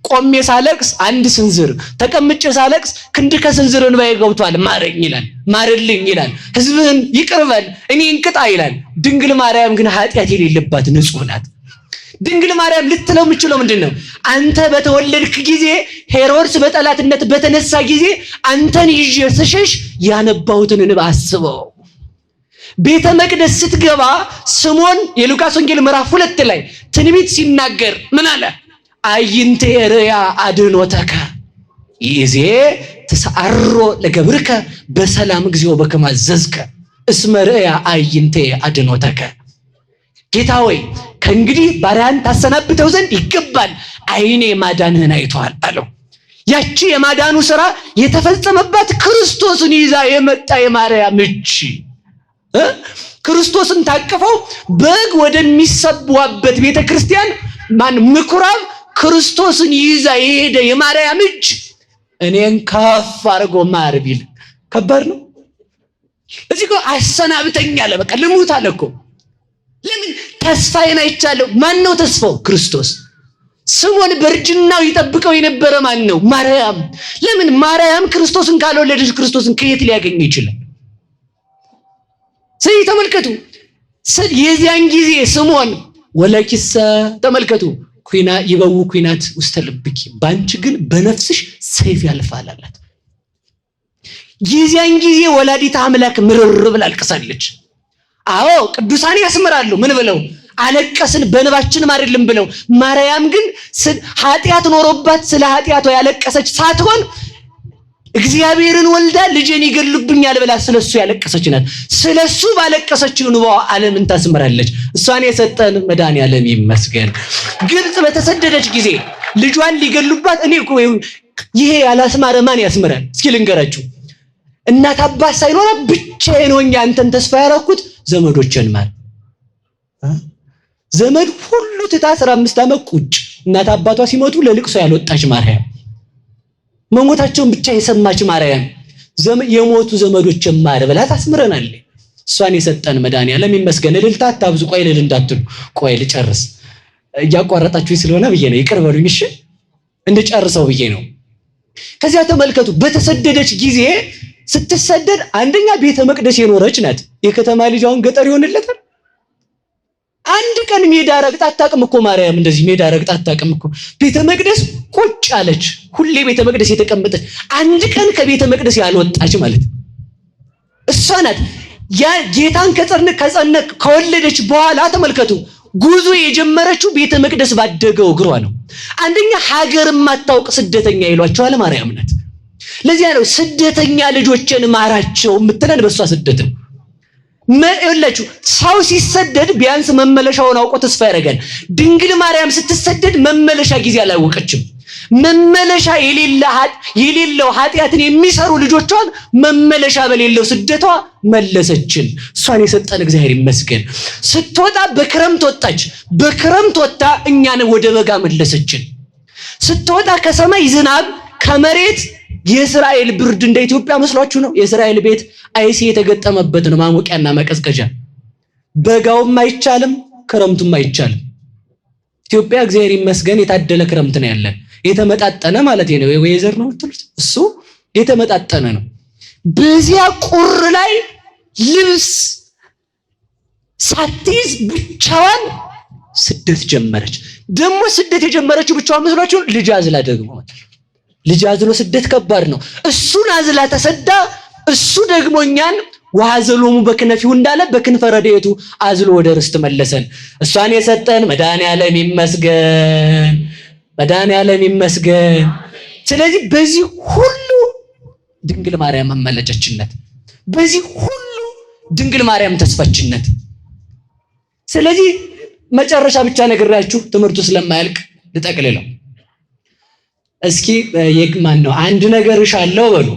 ቆሜ ሳለቅስ አንድ ስንዝር፣ ተቀምጬ ሳለቅስ ክንድ ከስንዝር እንባዬ ገብቷል፣ ማረኝ ይላል፣ ማርልኝ ይላል፣ ሕዝብህን ይቅር በል እኔን ቅጣ ይላል። ድንግል ማርያም ግን ኃጢአት የሌለባት ንጹሕ ናት። ድንግል ማርያም ልትለው የምችለው ምንድን ነው? አንተ በተወለድክ ጊዜ ሄሮድስ በጠላትነት በተነሳ ጊዜ አንተን ይዤ ስሸሽ ያነባሁትን እንባ አስበው። ቤተ መቅደስ ስትገባ ስምዖን የሉቃስ ወንጌል ምዕራፍ 2 ላይ ትንቢት ሲናገር ምን አለ? አይንቴ ርያ አድኖተከ ይዜ ተሰአሮ ለገብርከ በሰላም ጊዜው በከመ አዘዝከ እስመ ርያ አይንቴ አድኖተከ። ጌታ ሆይ ከእንግዲህ ባሪያን ታሰናብተው ዘንድ ይገባል፣ አይኔ ማዳንህን አይቷል አለው። ያቺ የማዳኑ ሥራ የተፈጸመባት ክርስቶስን ይዛ የመጣ የማርያም እጅ ክርስቶስን ታቅፈው በግ ወደሚሰዋበት ቤተክርስቲያን ምኩራብ ክርስቶስን ይዛ የሄደ የማርያም እጅ እኔን ከፍ አድርጎ ማር ቢል ከባድ ነው። እዚህ እኮ አሰናብተኝ አለ። በቃ ልሙት አለ እኮ። ለምን? ተስፋዬን አይቻለሁ። ማን ነው ተስፋው? ክርስቶስ። ስምዖን በእርጅናው ይጠብቀው የነበረ ማን ነው? ማርያም። ለምን? ማርያም ክርስቶስን ካልወለደች ክርስቶስን ከየት ሊያገኝ ይችላል? ስለዚህ ተመልከቱ፣ የዚያን ጊዜ ስምዖን ወለኪሰ ተመልከቱ ኩና ይበው ኩናት ውስተ ልብኪ ባንቺ ግን በነፍስሽ ሰይፍ ያልፋል አላት። የዚያን ጊዜ ወላዲተ አምላክ ምርር ብላ አልቅሳለች። አዎ ቅዱሳን ያስምራሉ። ምን ብለው? አለቀስን በንባችንም አይደለም ብለው። ማርያም ግን ኃጢአት ኖሮባት ስለ ኃጢአቷ ያለቀሰች ሳትሆን እግዚአብሔርን ወልዳ ልጄን ይገሉብኛል ብላ ስለሱ ያለቀሰች ናት። ስለሱ ባለቀሰችው እንባዋ ዓለምን ታስምራለች። እሷን የሰጠን መድኃኔዓለም ይመስገን። ግብጽ በተሰደደች ጊዜ ልጇን ሊገሉባት ይሄ ያላስማረ ማን ያስምራል? እስኪ ልንገራችሁ። እናት አባት ሳይኖራ ብቻዬን ሆኜ አንተን ተስፋ ያደረኩት ዘመዶችን ማር ዘመድ ሁሉ ትታ 15 ዓመት ቁጭ እናት አባቷ ሲሞቱ ለልቅሶ ያልወጣች ማርያም፣ መሞታቸውን ብቻ የሰማች ማርያም የሞቱ ዘመዶችን ማር ብላ ታስምረናለች። እሷን የሰጠን መድኃኔዓለም ይመስገን። እልልታ አታብዙ። ቆይ ልል እንዳትሉ፣ ቆይ ልጨርስ። እያቋረጣችሁኝ ስለሆነ ብዬ ነው፣ ይቅር በሉኝ እሺ። እንድጨርሰው ብዬ ነው። ከዚያ ተመልከቱ፣ በተሰደደች ጊዜ ስትሰደድ አንደኛ ቤተ መቅደስ የኖረች ናት። የከተማ ልጅ አሁን ገጠር ይሆንለታል? አንድ ቀን ሜዳ ረግጣ አታውቅም እኮ ማርያም። እንደዚህ ሜዳ ረግጣ አታውቅም እኮ። ቤተ መቅደስ ቁጭ አለች፣ ሁሌ ቤተ መቅደስ የተቀመጠች፣ አንድ ቀን ከቤተ መቅደስ ያልወጣች ማለት እሷ ናት። ያ ጌታን ከወለደች በኋላ ተመልከቱ፣ ጉዞ የጀመረችው ቤተ መቅደስ ባደገው እግሯ ነው። አንደኛ ሀገር የማታውቅ ስደተኛ ይሏቸዋል ማርያም ናት። ለዚያ ነው ስደተኛ ልጆችን ማራቸው የምትለን በእሷ ስደት ነው። ይኸውላችሁ ሰው ሲሰደድ ቢያንስ መመለሻውን አውቆ ተስፋ ያደርጋል። ድንግል ማርያም ስትሰደድ መመለሻ ጊዜ አላወቀችም። መመለሻ የሌለው ኃጢአትን የሚሰሩ ልጆቿን መመለሻ በሌለው ስደቷ መለሰችን። እሷን የሰጠን እግዚአብሔር ይመስገን። ስትወጣ በክረምት ወጣች፣ በክረምት ወጣ እኛን ወደ በጋ መለሰችን። ስትወጣ ከሰማይ ዝናብ ከመሬት የእስራኤል ብርድ እንደ ኢትዮጵያ መስሏችሁ ነው? የእስራኤል ቤት አይሲ የተገጠመበት ነው፣ ማሞቂያና መቀዝቀዣ። በጋውም አይቻልም፣ ክረምቱም አይቻልም። ኢትዮጵያ እግዚአብሔር ይመስገን የታደለ ክረምት ነው ያለን። የተመጣጠነ ማለት ነው። ወይዘር ነው የምትሉት እሱ የተመጣጠነ ነው። በዚያ ቁር ላይ ልብስ ሳትይዝ ብቻዋን ስደት ጀመረች። ደግሞ ስደት የጀመረችው ብቻዋን መስሏችሁ? ልጅ አዝላ ደግሞ ልጅ አዝሎ ስደት ከባድ ነው። እሱን አዝላ ተሰዳ እሱ ደግሞ እኛን ወሐዘሎሙ በክነፊሁ እንዳለ በክንፈ ረድኤቱ አዝሎ ወደ ርስት መለሰን። እሷን የሰጠን መድኃኔዓለም ይመስገን፣ መድኃኔዓለም ይመስገን። ስለዚህ በዚህ ሁሉ ድንግል ማርያም አማላጅነት፣ በዚህ ሁሉ ድንግል ማርያም ተስፋችነት። ስለዚህ መጨረሻ ብቻ ነግራችሁ ትምህርቱ ስለማያልቅ ልጠቅልለው። እስኪ የግማን ነው አንድ ነገር እሻለሁ በሉ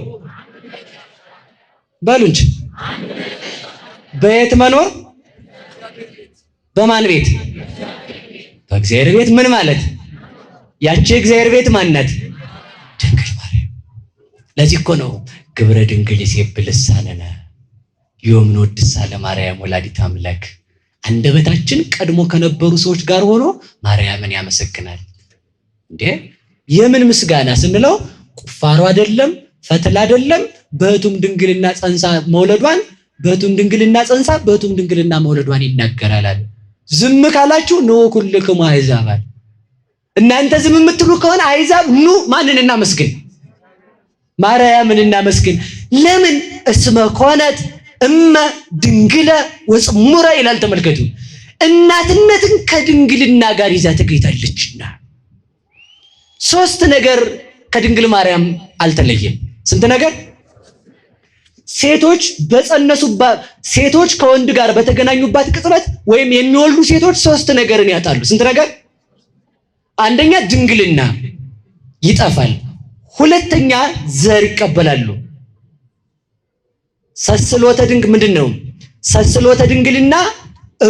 በሉ እንጂ በየት መኖር? በማን ቤት? በእግዚአብሔር ቤት። ምን ማለት? ያቺ እግዚአብሔር ቤት ማናት? ድንግል ማርያም። ለዚህ እኮ ነው ግብረ ድንግል ይሴብል ልሳነነ ዮም ንወድሳ ለማርያም ወላዲተ አምላክ። አንደበታችን ቀድሞ ከነበሩ ሰዎች ጋር ሆኖ ማርያምን ያመሰግናል። እንዴ የምን ምስጋና ስንለው ቁፋሮ አይደለም፣ ፈትል አይደለም። በቱም ድንግልና ጸንሳ መውለዷን በቱም ድንግልና ጸንሳ በቱም ድንግልና መውለዷን ይናገራል። ዝም ካላችሁ ኑ ኩልክሙ አሕዛብ፣ እናንተ ዝም የምትሉ ከሆነ አሕዛብ ኑ ማንን እናመስግን? ማርያምን እናመስግን። ለምን? እስመ ኮነት እመ ድንግለ ወጽሙረ ይላል። ተመልከቱ፣ እናትነትን ከድንግልና ጋር ይዛ ተገኝታለችና። ሶስት ነገር ከድንግል ማርያም አልተለየም። ስንት ነገር? ሴቶች በጸነሱባት ሴቶች ከወንድ ጋር በተገናኙባት ቅጽበት ወይም የሚወልዱ ሴቶች ሶስት ነገርን ያጣሉ። ስንት ነገር? አንደኛ ድንግልና ይጠፋል። ሁለተኛ ዘር ይቀበላሉ። ሰስሎተ ድንግል ምንድነው? ሰስሎተ ድንግልና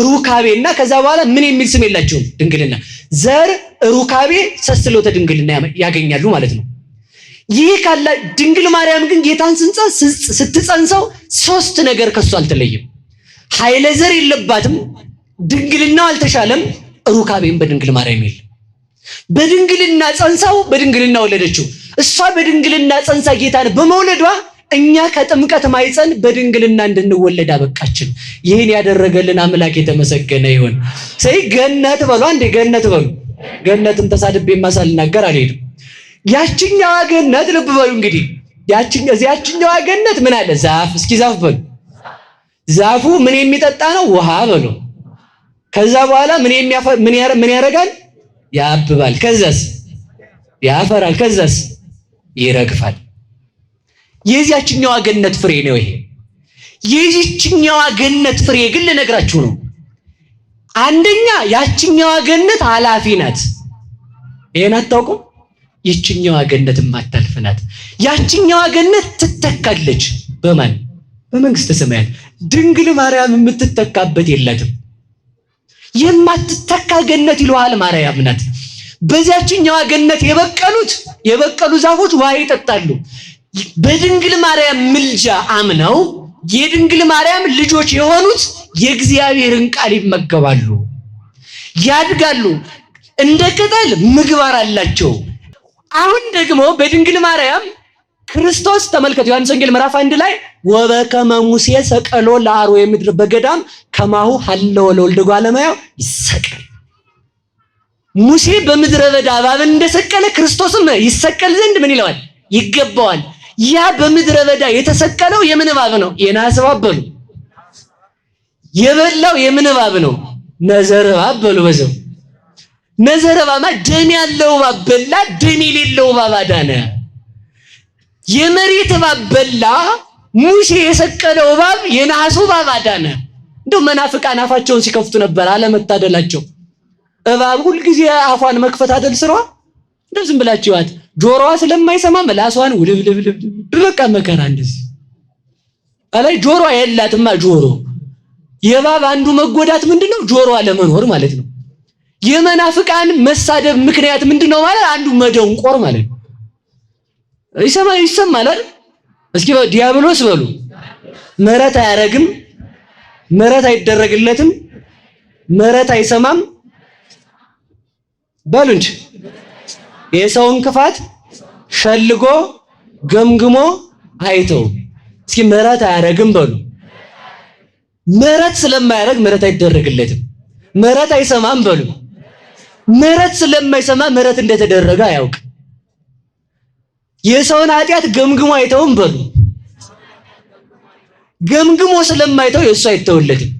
ሩካቤና ከዛ በኋላ ምን የሚል ስም የላቸውም። ድንግልና፣ ዘር፣ ሩካቤ፣ ሰስሎተ ድንግልና ያገኛሉ ማለት ነው። ይህ ካለ ድንግል ማርያም ግን ጌታን ስትጸንሰው ሶስት ነገር ከሱ አልተለየም። ኃይለ ዘር የለባትም፣ ድንግልናው አልተሻለም፣ ሩካቤም በድንግል ማርያም የለም። በድንግልና ጸንሳው በድንግልና ወለደችው። እሷ በድንግልና ጸንሳ ጌታን በመውለዷ እኛ ከጥምቀት ማይፀን በድንግልና እንድንወለድ አበቃችን። ይህን ያደረገልን አምላክ የተመሰገነ ይሁን። ሰይ ገነት በሉ፣ አንዴ ገነት በሉ። ገነትን ተሳድቤ ማሳልናገር አልሄድም። ያችኛዋ ገነት ልብ በሉ እንግዲህ፣ ያችኛዋ ገነት ምን አለ? ዛፍ። እስኪ ዛፍ በሉ። ዛፉ ምን የሚጠጣ ነው? ውሃ በሉ። ከዛ በኋላ ምን ያደርጋል? ያብባል። ከዛስ ያፈራል። ከዛስ ይረግፋል። የዚያችኛዋ ገነት ፍሬ ነው ይሄ። የዚህችኛዋ ገነት ፍሬ ግን ልነግራችሁ ነው። አንደኛ ያችኛዋ ገነት ኃላፊ ናት። ይሄን አታውቁም? ይችኛዋ ገነት የማታልፍ ናት። ያችኛዋ ገነት ትተካለች። በማን? በመንግስተ ሰማያት። ድንግል ማርያም የምትተካበት የላትም። የማትተካ ገነት ይለዋል ማርያም ናት። በዚያችኛዋ ገነት የበቀሉ ዛፎች ውሃ ይጠጣሉ። በድንግል ማርያም ምልጃ አምነው የድንግል ማርያም ልጆች የሆኑት የእግዚአብሔርን ቃል ይመገባሉ፣ ያድጋሉ፣ እንደ ቅጠል ምግባር አላቸው። አሁን ደግሞ በድንግል ማርያም ክርስቶስ ተመልከቱ፣ ዮሐንስ ወንጌል ምዕራፍ 1 ላይ ወበከመ ሙሴ ሰቀሎ ለአርዌ ምድር በገዳም ከማሁ ሀለወ ለወልደ እጓለ እመሕያው ይሰቀል። ሙሴ በምድረ በዳ እባብ እንደሰቀለ ክርስቶስም ይሰቀል ዘንድ ምን ይለዋል? ይገባዋል። ያ በምድረ በዳ የተሰቀለው የምን እባብ ነው? የናስ እባብ በሉ። የበላው የምን እባብ ነው? ነዘር እባብ በሉ። በዛው ነዘር እባብ ደም ያለው እባብ በላ፣ ደም የሌለው እባብ አዳነ። የመሬት እባብ በላ፣ ሙሴ የሰቀለው እባብ የናሱ እባብ አዳነ። እንደው መናፍቃን አፋቸውን ሲከፍቱ ነበር አለመታደላቸው። እባብ ሁልጊዜ አፏን መክፈት አይደል ስራዋ? እንደው ዝም ብላችሁ ያት ጆሮዋ ስለማይሰማ ምላሷን ውልብልብልብ በቃ መከራ እንደዚህ አላይ ጆሮዋ የላትማ። ጆሮ የእባብ አንዱ መጎዳት ምንድነው? ጆሮዋ ለመኖር ማለት ነው። የመናፍቃን መሳደብ ምክንያት ምንድነው ማለት? አንዱ መደንቆር ማለት ነው። ይሰማል አይደል? እስኪ ዲያብሎስ በሉ ምሕረት አያረግም፣ ምሕረት አይደረግለትም፣ ምሕረት አይሰማም በሉ እንጂ የሰውን ክፋት ሸልጎ ገምግሞ አይተው። እስኪ ምሕረት አያረግም በሉ። ምሕረት ስለማያረግ ምሕረት አይደረግለትም። ምሕረት አይሰማም በሉ። ምሕረት ስለማይሰማ ምሕረት እንደተደረገ አያውቅ። የሰውን ኃጢአት ገምግሞ አይተውም በሉ። ገምግሞ ስለማይተው የእሱ አይተውለትም።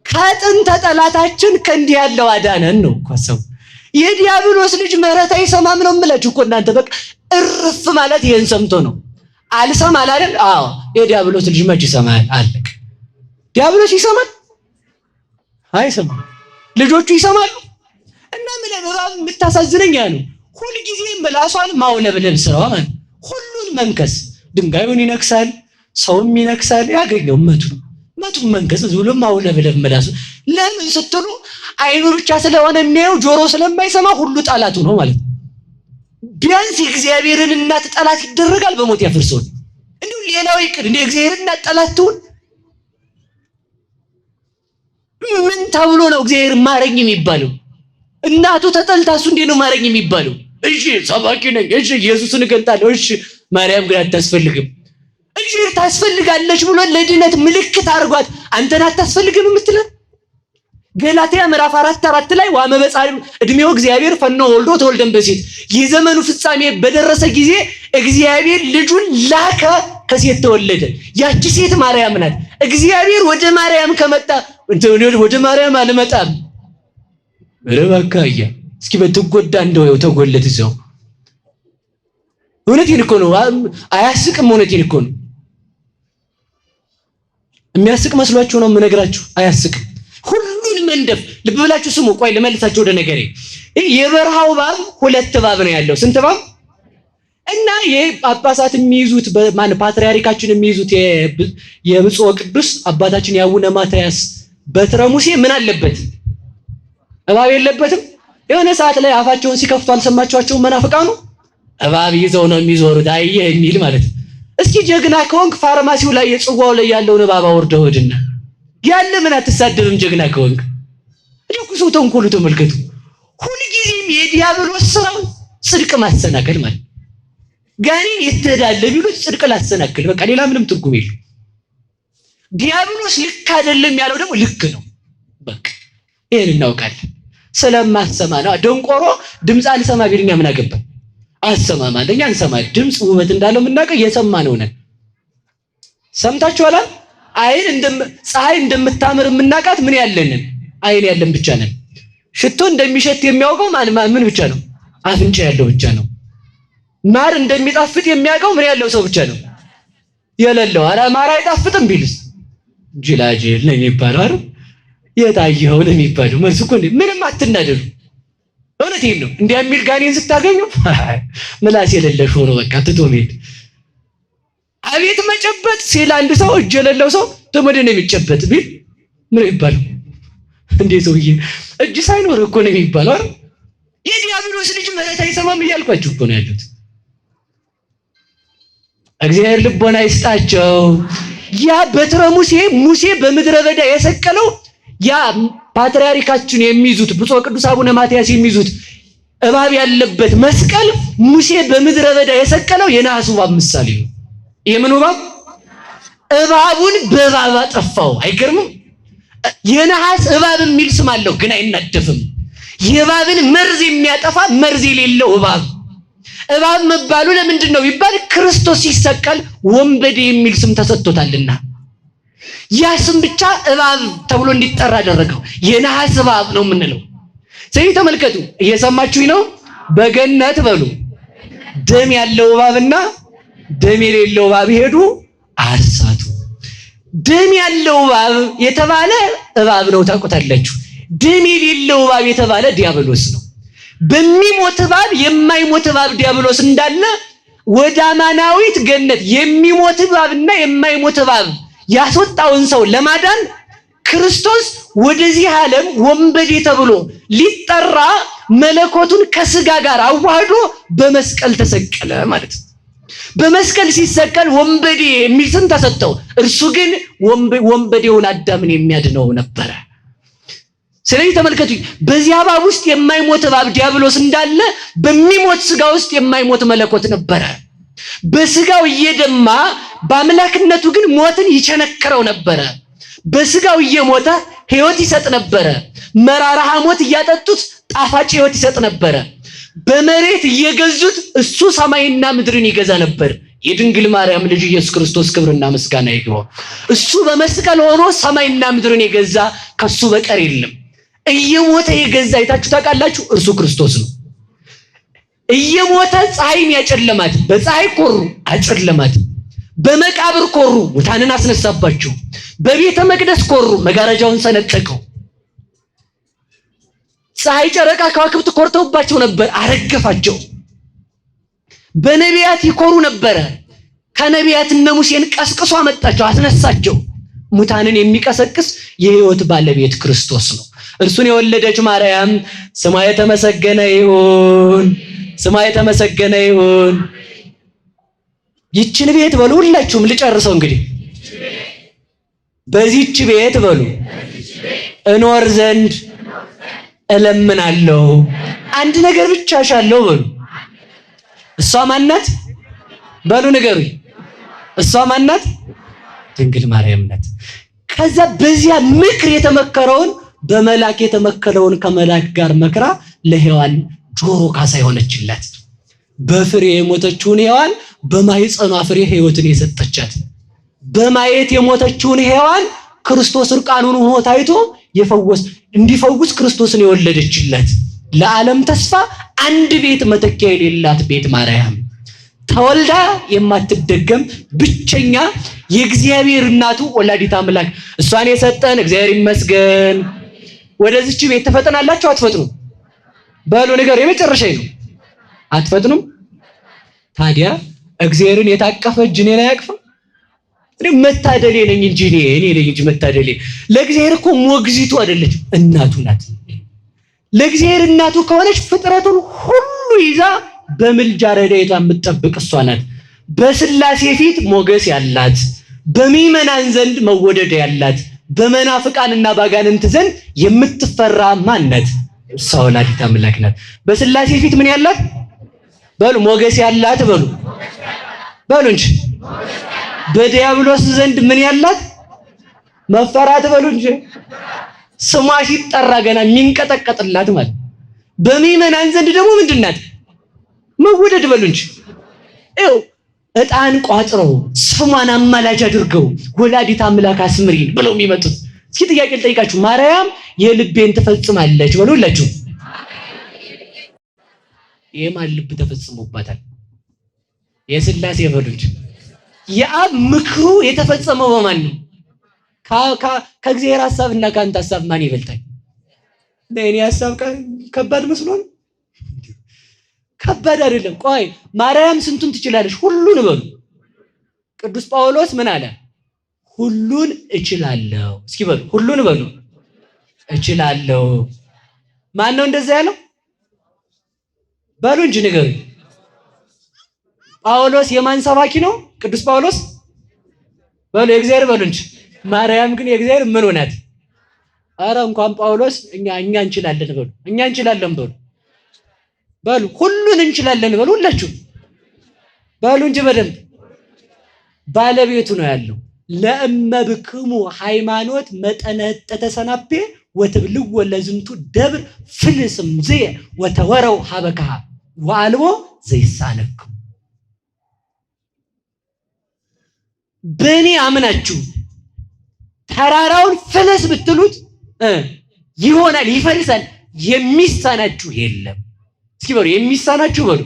ከጥንተ ጠላታችን ከእንዲህ ያለው አዳነን ነው እኮ ሰው። የዲያብሎስ ልጅ ምህረት አይሰማም ነው የምላችሁ እኮ እናንተ። በቃ እርፍ ማለት ይሄን ሰምቶ ነው። አልሰማ አይደል? አዎ የዲያብሎስ ልጅ መች ይሰማል? አለቅ። ዲያብሎስ ይሰማል? አይሰማም። ልጆቹ ይሰማሉ። እና ምን ለበባብ የምታሳዝነኝ ያለው ሁሉ ጊዜ ምላሷን ማውለብለብ ስራዋ ማለት ሁሉን መንከስ። ድንጋዩን ይነክሳል፣ ሰውም ይነክሳል። ያገኘው መቱን መንከስ ዝም ማውለብለብ ምላሱ። ለምን ስትሉ አይኑ ብቻ ስለሆነ የሚያየው ጆሮ ስለማይሰማ ሁሉ ጠላቱ ነው ማለት ነው። ቢያንስ የእግዚአብሔርን እናት ጠላት ይደረጋል በሞት ያፈርሰው። እንዴ ሌላው ይቅር እንዴ እግዚአብሔርን እናት ጠላት ትሁን? ምን ተብሎ ነው እግዚአብሔር ማረኝ የሚባለው? እናቱ ተጠልታሱ እንዴ ነው ማረኝ የሚባለው? እሺ ሰባኪ ነኝ፣ እሺ ኢየሱስን እገልጣለሁ፣ እሺ ማርያም ግን አታስፈልግም። እግዚአብሔር ታስፈልጋለች ብሎ ለድነት ምልክት አድርጓት አንተን አታስፈልግም የምትለው ገላትያ ምዕራፍ 4 ላይ ዋመበጻል እድሜው እግዚአብሔር ፈኖ ወልዶ ተወልደን በሴት የዘመኑ ፍጻሜ በደረሰ ጊዜ እግዚአብሔር ልጁን ላከ፣ ከሴት ተወለደ። ያቺ ሴት ማርያም ናት። እግዚአብሔር ወደ ማርያም ከመጣ ወደ ማርያም አልመጣም። ረባካያ እስኪ በትጎዳ እንደው ተጎለት እዛው። እውነቴን እኮ ነው። አያስቅም? እውነቴን እኮ ነው። የሚያስቅ መስሏችሁ ነው የምነግራችሁ? አያስቅም። ሁሉን መንደፍ ልብ ብላችሁ ስሙ። ቆይ ልመልሳችሁ ወደ ነገሬ። የበረሃው እባብ 2 እባብ ነው ያለው። ስንት እባብ? እና የጳጳሳት የሚይዙት በማን ፓትርያርካችን የሚይዙት የብፁዕ ቅዱስ አባታችን ያቡነ ማትያስ በትረ ሙሴ ምን አለበት? እባብ የለበትም? የሆነ ሰዓት ላይ አፋቸውን ሲከፍቱ አልሰማችኋቸውም? መናፍቃኑ እባብ ይዘው ነው የሚዞሩት። አየህ የሚል ማለት ነው። እስኪ ጀግና ከሆንክ ፋርማሲው ላይ የጽዋው ላይ ያለውን እባብ አውርደው ሆድና ያለ ምን አትሳደብም? ጀግና ከሆንክ እኮ ሰው ተንኮሉ ተመልከቱ። ሁልጊዜም የዲያብሎስ ስራው ጽድቅ ማሰናከል ማለት ጋኔን የተዳለ ቢሉት ጽድቅ ላሰናክል፣ በቃ ሌላ ምንም ትርጉም የለው። ዲያብሎስ ልክ አይደለም ያለው ደግሞ ልክ ነው። በቃ ይሄን እናውቃለን። ስለማሰማ ነው። ደንቆሮ ድምፅ አልሰማ ቢልኛ ምን አገባን? አሰማማ እንደኛ እንሰማ። ድምፅ ውበት እንዳለው የምናውቀው የሰማነው ነን። ሰምታችኋል? አይን ፀሐይ እንደምታምር የምናውቃት ምን ያለንን አይን ያለን ብቻ ነን። ሽቶ እንደሚሸት የሚያውቀው ምን ብቻ ነው? አፍንጫ ያለው ብቻ ነው። ማር እንደሚጣፍጥ የሚያውቀው ምን ያለው ሰው ብቻ ነው? የሌለው። ኧረ ማር አይጣፍጥም ቢልስ ጅላጅል ነው የሚባለው አይደል? የታየው ነው የሚባለው። መልስ እኮ ምንም አትናደዱ። እውነቴን ነው። እንዲያ የሚል ጋኔን ስታገኙ ምላስ የሌለሽ ሆኖ በቃ ትቶ መሄድ። አቤት መጨበጥ ሲል አንድ ሰው እጅ የሌለው ሰው ተመደነ የሚጨበጥ ቢል ምን ይባላል? እንዴ ሰውዬ እጅ ሳይኖር እኮ ነው የሚባለው አይደል? የዲያብሎስ ልጅ ምህረት አይሰማም እያልኳችሁ እኮ ነው ያሉት። እግዚአብሔር ልቦና ይስጣቸው። ያ በትረ ሙሴ በምድረ በዳ የሰቀለው ያ ፓትርያርካችን የሚይዙት ብፁዕ ቅዱስ አቡነ ማትያስ የሚይዙት እባብ ያለበት መስቀል ሙሴ በምድረ በዳ የሰቀለው የነሐስ እባብ ምሳሌ ነው። የምን እባብ? እባቡን በእባብ አጠፋው። አይገርምም? የነሐስ እባብ የሚል ስም አለው ግን አይናደፍም። የእባብን መርዝ የሚያጠፋ መርዝ የሌለው እባብ መባሉ ለምንድን ነው ቢባል ክርስቶስ ሲሰቀል ወንበዴ የሚል ስም ተሰጥቶታልና ያ ስም ብቻ እባብ ተብሎ እንዲጠራ አደረገው። የነሐስ እባብ ነው የምንለው። ስለዚህ ተመልከቱ፣ እየሰማችሁኝ ነው? በገነት በሉ ደም ያለው እባብና ደም የሌለው እባብ ሄዱ አርሳቱ። ደም ያለው እባብ የተባለ እባብ ነው ታውቁታላችሁ። ደም የሌለው እባብ የተባለ ዲያብሎስ ነው። በሚሞት እባብ የማይሞት እባብ ዲያብሎስ እንዳለ ወደ አማናዊት ገነት የሚሞት እባብና የማይሞት እባብ ያስወጣውን ሰው ለማዳን ክርስቶስ ወደዚህ ዓለም ወንበዴ ተብሎ ሊጠራ መለኮቱን ከስጋ ጋር አዋህዶ በመስቀል ተሰቀለ ማለት ነው። በመስቀል ሲሰቀል ወንበዴ የሚል ስም ተሰጠው። እርሱ ግን ወንበዴውን አዳምን የሚያድነው ነበረ። ስለዚህ ተመልከቱ፣ በዚህ እባብ ውስጥ የማይሞት እባብ ዲያብሎስ እንዳለ በሚሞት ስጋ ውስጥ የማይሞት መለኮት ነበረ። በስጋው እየደማ በአምላክነቱ ግን ሞትን ይቸነክረው ነበረ። በስጋው እየሞተ ሕይወት ይሰጥ ነበረ። መራራ ሐሞት እያጠጡት ጣፋጭ ሕይወት ይሰጥ ነበረ። በመሬት እየገዙት እሱ ሰማይና ምድርን ይገዛ ነበር። የድንግል ማርያም ልጅ ኢየሱስ ክርስቶስ ክብርና ምስጋና ይግባው። እሱ በመስቀል ሆኖ ሰማይና ምድርን የገዛ ከሱ በቀር የለም። እየሞተ የገዛ አይታችሁ ታውቃላችሁ? እርሱ ክርስቶስ ነው። እየሞተ ፀሐይን ያጨለማት፣ በፀሐይ ኮሩ አጨለማት፣ በመቃብር ኮሩ ሙታንን አስነሳባቸው፣ በቤተ መቅደስ ኮሩ መጋረጃውን ሰነጠቀው። ፀሐይ፣ ጨረቃ፣ ከዋክብት ኮርተውባቸው ነበር፣ አረገፋቸው። በነቢያት ይኮሩ ነበረ፣ ከነቢያት እነ ሙሴን ቀስቅሶ አመጣቸው፣ አስነሳቸው። ሙታንን የሚቀሰቅስ የሕይወት ባለቤት ክርስቶስ ነው። እርሱን የወለደች ማርያም ስሟ የተመሰገነ ይሁን፣ ስሟ የተመሰገነ ይሁን። ይችን ቤት በሉ ሁላችሁም፣ ልጨርሰው እንግዲህ። በዚህች ቤት በሉ እኖር ዘንድ እለምናለሁ። አንድ ነገር ብቻ እሻለሁ በሉ። እሷ ማናት? በሉ ንገሩኝ። እሷ ማናት? ድንግል ማርያም ናት። ከዛ በዚያ ምክር የተመከረውን በመላክ የተመከረውን ከመላክ ጋር መክራ ለሔዋን ጆሮ ካሳ የሆነችላት፣ በፍሬ የሞተችውን ሔዋን በማኅፀኗ ፍሬ ሕይወትን የሰጠቻት፣ በማየት የሞተችውን ሔዋን ክርስቶስ እርቃኑን ሆኖ ታይቶ እንዲፈውስ ክርስቶስን የወለደችለት፣ ለዓለም ተስፋ አንድ ቤት መተኪያ የሌላት ቤት ማርያም፣ ተወልዳ የማትደገም ብቸኛ የእግዚአብሔር እናቱ ወላዲት አምላክ፣ እሷን የሰጠን እግዚአብሔር ይመስገን። ወደዚች ቤት ትፈጥናላችሁ አትፈጥኑም? በሉ ንገሩ። የመጨረሻ ነው። አትፈጥኑም? ታዲያ እግዚአብሔርን የታቀፈ እጅ እኔን አያቅፍም? መታደሌ ነኝ እንጂ እኔ ነኝ እንጂ መታደሌ። ለእግዚአብሔር እኮ ሞግዚቱ አይደለች፣ እናቱ ናት። ለእግዚአብሔር እናቱ ከሆነች ፍጥረቱን ሁሉ ይዛ በምልጃ ረድኤቷ የምትጠብቅ እሷ ናት። በሥላሴ ፊት ሞገስ ያላት፣ በምዕመናን ዘንድ መወደድ ያላት፣ በመናፍቃንና ባጋንንት ዘንድ የምትፈራ ማን ናት? እሷ ወላዲተ አምላክ ናት። በሥላሴ ፊት ምን ያላት በሉ? ሞገስ ያላት በሉ፣ በሉ እንጂ። በዲያብሎስ ዘንድ ምን ያላት? መፈራት በሉ እንጂ። ስሟ ሲጠራ ገና የሚንቀጠቀጥላት ማለት። በምዕመናን ዘንድ ደግሞ ምንድን ናት? መወደድ በሉ እንጂ። ይኸው ዕጣን ቋጥረው ስሟን አማላጅ አድርገው ወላዲተ አምላክ አስምሪን ብለው የሚመጡት። እስኪ ጥያቄ ልጠይቃችሁ፣ ማርያም የልቤን ትፈጽማለች በሉላችሁ። የማን ልብ ተፈጽሞባታል? የሥላሴ በሉ እንጂ። የአብ ምክሩ የተፈጸመው በማን ነው? ከእግዚአብሔር ሐሳብና ከአንተ ሐሳብ ማን ይበልጣል? ለእኔ ሐሳብ ከባድ መስሎ ነው? ከባድ አይደለም። ቆይ ማርያም ስንቱን ትችላለች? ሁሉን በሉ። ቅዱስ ጳውሎስ ምን አለ? ሁሉን እችላለሁ። እስኪ በሉ ሁሉን በሉ። እችላለሁ። ማን ነው እንደዛ ያለው? በሉ እንጂ ንገሩ። ጳውሎስ የማን ሰባኪ ነው? ቅዱስ ጳውሎስ በሉ የእግዚአብሔር በሉ እንጂ። ማርያም ግን የእግዚአብሔር ምን ሆናት? አረ እንኳን ጳውሎስ እኛ እንችላለን በሉ። እኛ እንችላለን በሉ። በሉ ሁሉን እንችላለን በሉ ሁላችሁ በሉ እንጂ በደንብ። ባለቤቱ ነው ያለው። ለእመብክሙ ሃይማኖት መጠነ ተተሰናፔ ወትብልዎ ለዝንቱ ደብር ፍልስም ዘየ ወተወረው ሀበከሃ ወአልቦ ዘይሳነክሙ። በእኔ አምናችሁ ተራራውን ፍለስ ብትሉት ይሆናል፣ ይፈልሳል። የሚሳናችሁ የለም። እስኪ በሉ የሚሳናችሁ በሉ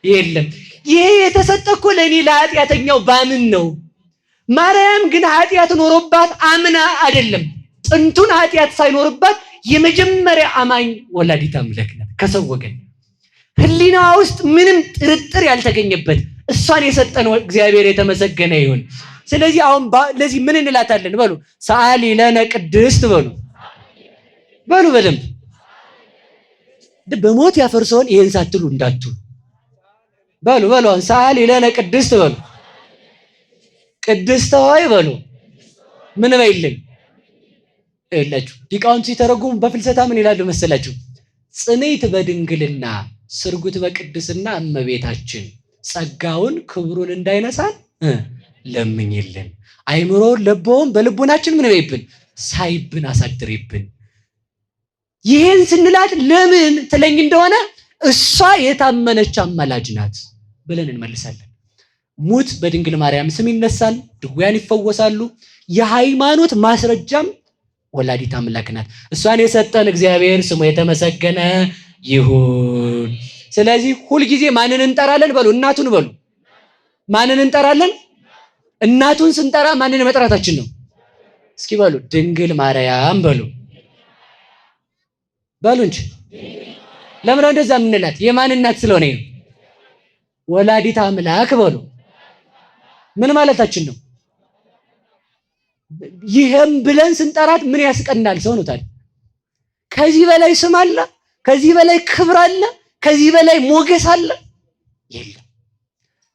የለም። ይሄ የተሰጠ እኮ ለእኔ ለኃጢአተኛው ባምን ነው። ማርያም ግን ኃጢአት ኖሮባት አምና አይደለም። ጥንቱን ኃጢአት ሳይኖርባት የመጀመሪያ አማኝ ወላዲተ አምላክ ናት። ከሰው ወገን ሕሊናዋ ውስጥ ምንም ጥርጥር ያልተገኘበት እሷን የሰጠን እግዚአብሔር የተመሰገነ ይሁን። ስለዚህ አሁን ለዚህ ምን እንላታለን? በሉ ሰአሊ ለነ ቅድስት በሉ በሉ በደንብ በሞት ያፈርሰውን ይሄን ሳትሉ እንዳትሉ በሉ በሉ። አሁን ሰአሊ ለነ ቅድስት በሉ። ቅድስት ሆይ በሉ ምን በይልኝ እላችሁ። ሊቃውንቱ ሲተረጉሙ በፍልሰታ ምን ይላሉ መሰላችሁ? ጽንዕት በድንግልና ስርጉት በቅድስና እመቤታችን ጸጋውን ክብሩን እንዳይነሳን ለምኝልን። አይምሮውን ለቦውን በልቦናችን ምን በይብን ሳይብን አሳድሪብን። ይሄን ስንላት ለምን ትለኝ እንደሆነ እሷ የታመነች አማላጅ ናት ብለን እንመልሳለን። ሙት በድንግል ማርያም ስም ይነሳል፣ ድውያን ይፈወሳሉ። የሃይማኖት ማስረጃም ወላዲት አምላክ ናት። እሷን የሰጠን እግዚአብሔር ስሙ የተመሰገነ ይሁን። ስለዚህ ሁልጊዜ ማንን እንጠራለን በሉ? እናቱን በሉ። ማንን እንጠራለን? እናቱን ስንጠራ ማንን መጥራታችን ነው? እስኪ በሉ ድንግል ማርያም በሉ በሉ እንጂ። ለምን ነው እንደዛ የምንላት? የማን እናት ስለሆነ ነው? ወላዲት አምላክ በሉ። ምን ማለታችን ነው? ይሄም ብለን ስንጠራት ምን ያስቀናል ሰው ነው ታዲያ? ከዚህ በላይ ስም አለ? ከዚህ በላይ ክብር አለ? ከዚህ በላይ ሞገስ አለ? የለም።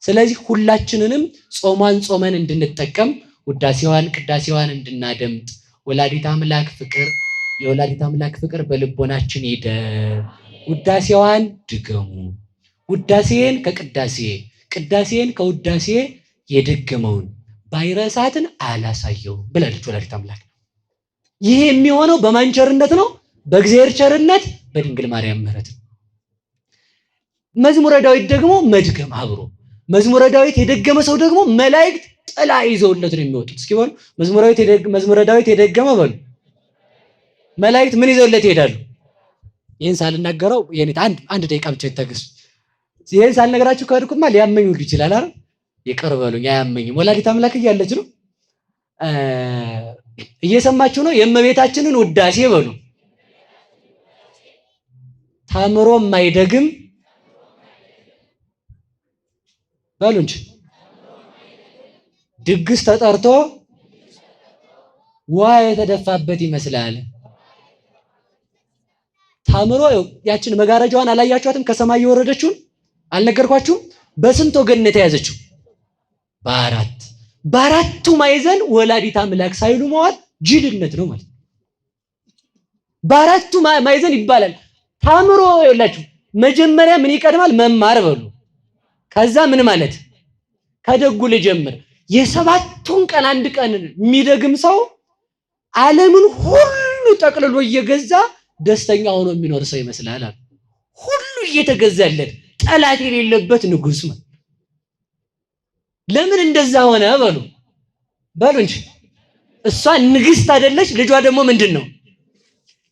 ስለዚህ ሁላችንንም ጾሟን ጾመን እንድንጠቀም ውዳሴዋን ቅዳሴዋን እንድናደምጥ ወላዲት አምላክ ፍቅር የወላዲት አምላክ ፍቅር በልቦናችን ይደር። ውዳሴዋን ድገሙ። ውዳሴን ከቅዳሴ ቅዳሴን ከውዳሴ የደገመውን ባይረሳትን አላሳየው ብላለች ወላዲት አምላክ። ይሄ የሚሆነው በማን ቸርነት ነው? በእግዚአብሔር ቸርነት፣ በድንግል ማርያም ምሕረት ነው። መዝሙረ ዳዊት ደግሞ መድገም አብሮ መዝሙረ ዳዊት የደገመ ሰው ደግሞ መላእክት ጥላ ይዘውለት ነው የሚወጡት። እስኪ በሉ መዝሙረ ዳዊት የደገመ በሉ መላእክት ምን ይዘውለት ይሄዳሉ? ይሄን ሳልናገረው የኔ አንድ ደቂቃ ብቻ ይታገሱ። ይሄን ሳልነግራችሁ ከሄድኩማ ሊያመኝ ሁሉ ይችላል አይደል? ይቅር በሉኝ፣ አያመኝም። ወላዲት አምላክ እያለች ነው። እየሰማችሁ ነው። የእመቤታችንን ውዳሴ በሉ ታምሮ የማይደግም በሉ እንጂ ድግስ ተጠርቶ ውሃ የተደፋበት ይመስላል። ታምሮ ያችን መጋረጃዋን አላያችኋትም? ከሰማይ የወረደችውን አልነገርኳችሁም? በስንት ወገን ነው የተያዘችው? በአራቱ ማዕዘን ወላዲት አምላክ ሳይሉ መዋል ጅልነት ነው ማለት ነው። በአራቱ ማዕዘን ይባላል። ታምሮ ይላችሁ መጀመሪያ ምን ይቀድማል? መማር በሉ። ከዛ ምን ማለት? ከደጉ ልጀምር። የሰባቱን ቀን አንድ ቀን የሚደግም ሰው ዓለምን ሁሉ ጠቅልሎ እየገዛ ደስተኛ ሆኖ የሚኖር ሰው ይመስላል። ሁሉ እየተገዛለት ጠላት የሌለበት ንጉስ ነው። ለምን እንደዛ ሆነ በሉ እንጂ። እሷ ንግስት አይደለች? ልጇ ደግሞ ምንድነው?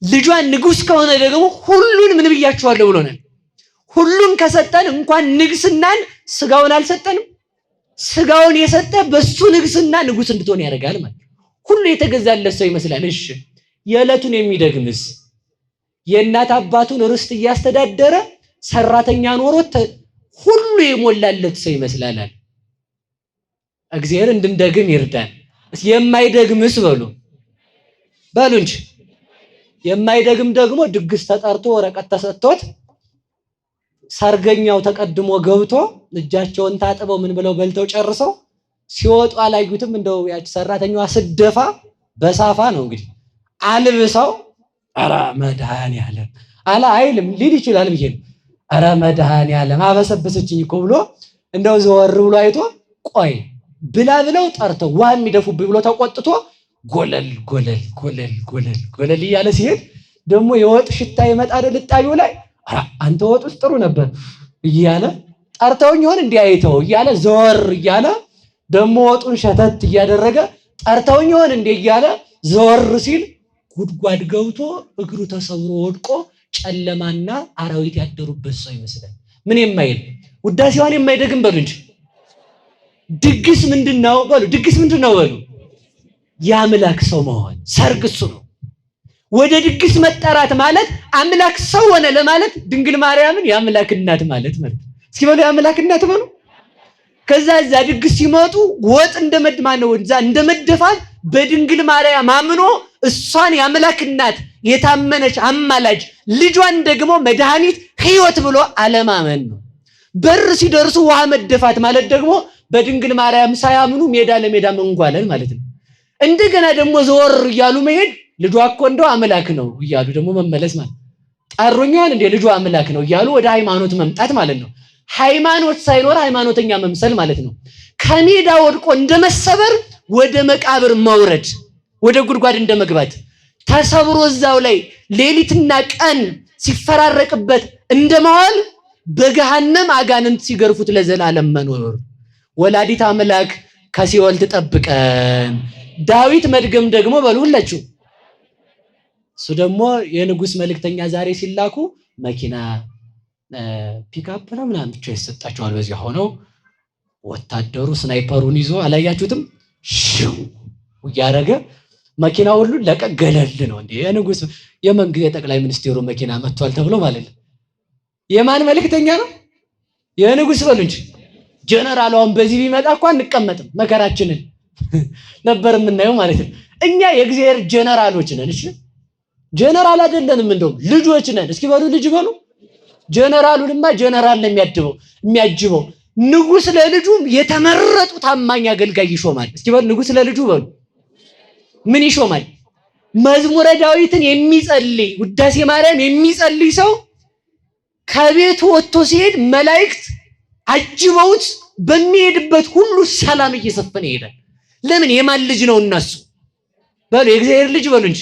ልጇ ንጉስ ከሆነ ደግሞ ሁሉን ምን ብያችኋለሁ ብሎናል። ሁሉን ከሰጠን እንኳን ንግስናን ስጋውን አልሰጠንም። ስጋውን የሰጠ በሱ ንግስና ንጉስ እንድትሆን ያደርጋል ማለት። ሁሉ የተገዛለት ሰው ይመስላል። እሺ የዕለቱን የሚደግምስ የእናት አባቱን ርስት እያስተዳደረ ሰራተኛ ኖሮት ሁሉ የሞላለት ሰው ይመስላል። እግዚአብሔር እንድንደግም ይርዳን። የማይደግምስ በሉ እንጂ። የማይደግም ደግሞ ድግስ ተጠርቶ ወረቀት ተሰጥቶት ሰርገኛው ተቀድሞ ገብቶ እጃቸውን ታጥበው ምን ብለው በልተው ጨርሰው ሲወጡ አላዩትም። እንደው ያቺ ሰራተኛዋ ስደፋ በሳፋ ነው እንግዲህ አልብሰው አራ መድኃኒዓለም አላ አይልም ሊል ይችላል ብዬ ነው። አራ መድኃኒዓለም አበሰበሰችኝ እኮ ብሎ እንደው ዘወር ብሎ አይቶ ቆይ ብላ ብለው ጠርተው ውሃ የሚደፉብኝ ብሎ ተቆጥቶ ጎለል ጎለል ጎለል ጎለል ጎለል እያለ ሲሄድ ደግሞ የወጥ ሽታ ይመጣል ልጣቢው ላይ። አንተ ወጥ ውስጥ ጥሩ ነበር እያለ ጠርተውኝ ይሆን እንዲያይተው እያለ ዘወር እያለ ደግሞ ወጡን ሸተት እያደረገ ጠርተውኝ ይሆን እንዴ እያለ ዘወር ሲል ጉድጓድ ገብቶ እግሩ ተሰብሮ ወድቆ ጨለማና አራዊት ያደሩበት ሰው ይመስላል። ምን የማይል ውዳሴዋን የማይደግም በሉ እንጂ። ድግስ ምንድነው በሉ? ድግስ ምንድነው በሉ? የአምላክ ሰው መሆን ሰርግ እሱ ነው። ወደ ድግስ መጠራት ማለት አምላክ ሰው ሆነ ለማለት ድንግል ማርያምን የአምላክ እናት ማለት ነው። እስኪ በሉ የአምላክ እናት በሉ። ከዛ እዛ ድግስ ሲመጡ ወጥ እንደመደፋት በድንግል ማርያም አምኖ እሷን የአምላክ እናት የታመነች አማላጅ ልጇን ደግሞ መድኃኒት ሕይወት ብሎ አለማመን ነው። በር ሲደርሱ ውሃ መደፋት ማለት ደግሞ በድንግል ማርያም ሳያምኑ ሜዳ ለሜዳ መንጓለል ማለት ነው። እንደገና ደግሞ ዘወር እያሉ መሄድ ልጇ እኮ እንደው አምላክ ነው እያሉ ደግሞ መመለስ ማለት ጠሩኛል እንደ ልጇ አምላክ ነው እያሉ ወደ ሃይማኖት መምጣት ማለት ነው። ሃይማኖት ሳይኖር ሃይማኖተኛ መምሰል ማለት ነው። ከሜዳ ወድቆ እንደመሰበር ወደ መቃብር መውረድ፣ ወደ ጉድጓድ እንደመግባት ተሰብሮ እዛው ላይ ሌሊትና ቀን ሲፈራረቅበት እንደመዋል በገሃነም አጋንንት ሲገርፉት ለዘላለም መኖር። ወላዲት አምላክ ከሲኦል ትጠብቀን። ዳዊት መድገም ደግሞ በሉላችሁ። እሱ ደግሞ የንጉስ መልእክተኛ ዛሬ ሲላኩ መኪና ፒክአፕ ነው ምናምን ብቻ ይሰጣቸዋል። በዚያ ሆነው ወታደሩ ስናይፐሩን ይዞ አላያችሁትም? ሽው ያረገ መኪና ሁሉ ለቀገለል ነው እንዴ! የንጉስ የመንግስት የጠቅላይ ሚኒስቴሩ መኪና መጥቷል ተብሎ ማለት ነው። የማን መልእክተኛ ነው? የንጉስ በሉ እንጂ ጀነራል አሁን በዚህ ቢመጣ እኮ አንቀመጥም፣ መከራችንን ነበር የምናየው ማለት ነው። እኛ የእግዚአብሔር ጀነራሎች ነን። እሺ ጀነራል አይደለንም፣ እንደውም ልጆች ነን። እስኪ በሉ ልጅ በሉ። ጀነራሉንማ ጀነራል ነው የሚያጅበው። ንጉስ ለልጁ የተመረጡ ታማኝ አገልጋይ ይሾማል። እስኪ በሉ ንጉስ ለልጁ በሉ ምን ይሾማል? መዝሙረ ዳዊትን የሚጸልይ ውዳሴ ማርያም የሚጸልይ ሰው ከቤቱ ወጥቶ ሲሄድ መላእክት አጅበውት በሚሄድበት ሁሉ ሰላም እየሰፈነ ይሄዳል። ለምን? የማን ልጅ ነው? እነሱ በሉ የእግዚአብሔር ልጅ በሉ እንጂ።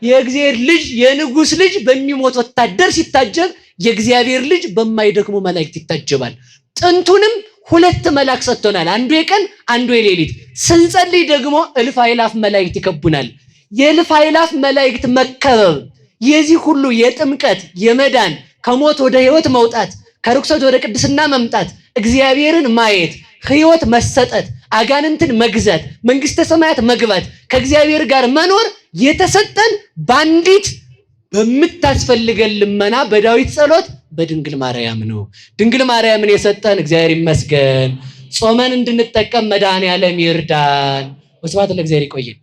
የእግዚአብሔር ልጅ የንጉስ ልጅ በሚሞት ወታደር ሲታጀብ የእግዚአብሔር ልጅ በማይደክሙ መላእክት ይታጀባል። ጥንቱንም ሁለት መልአክ ሰጥቶናል፣ አንዱ የቀን አንዱ የሌሊት። ስንጸልይ ደግሞ እልፍ አእላፍ መላእክት ይከቡናል። የእልፍ አእላፍ መላእክት መከበብ የዚህ ሁሉ የጥምቀት የመዳን ከሞት ወደ ህይወት መውጣት ከርኩሰት ወደ ቅድስና መምጣት እግዚአብሔርን ማየት ህይወት መሰጠት አጋንንትን መግዛት መንግስተ ሰማያት መግባት ከእግዚአብሔር ጋር መኖር የተሰጠን ባንዲት በምታስፈልገን ልመና በዳዊት ጸሎት በድንግል ማርያም ነው። ድንግል ማርያምን የሰጠን እግዚአብሔር ይመስገን። ጾመን እንድንጠቀም መድኃኔዓለም ይርዳን። ወስብሐት ለእግዚአብሔር። ይቆየን።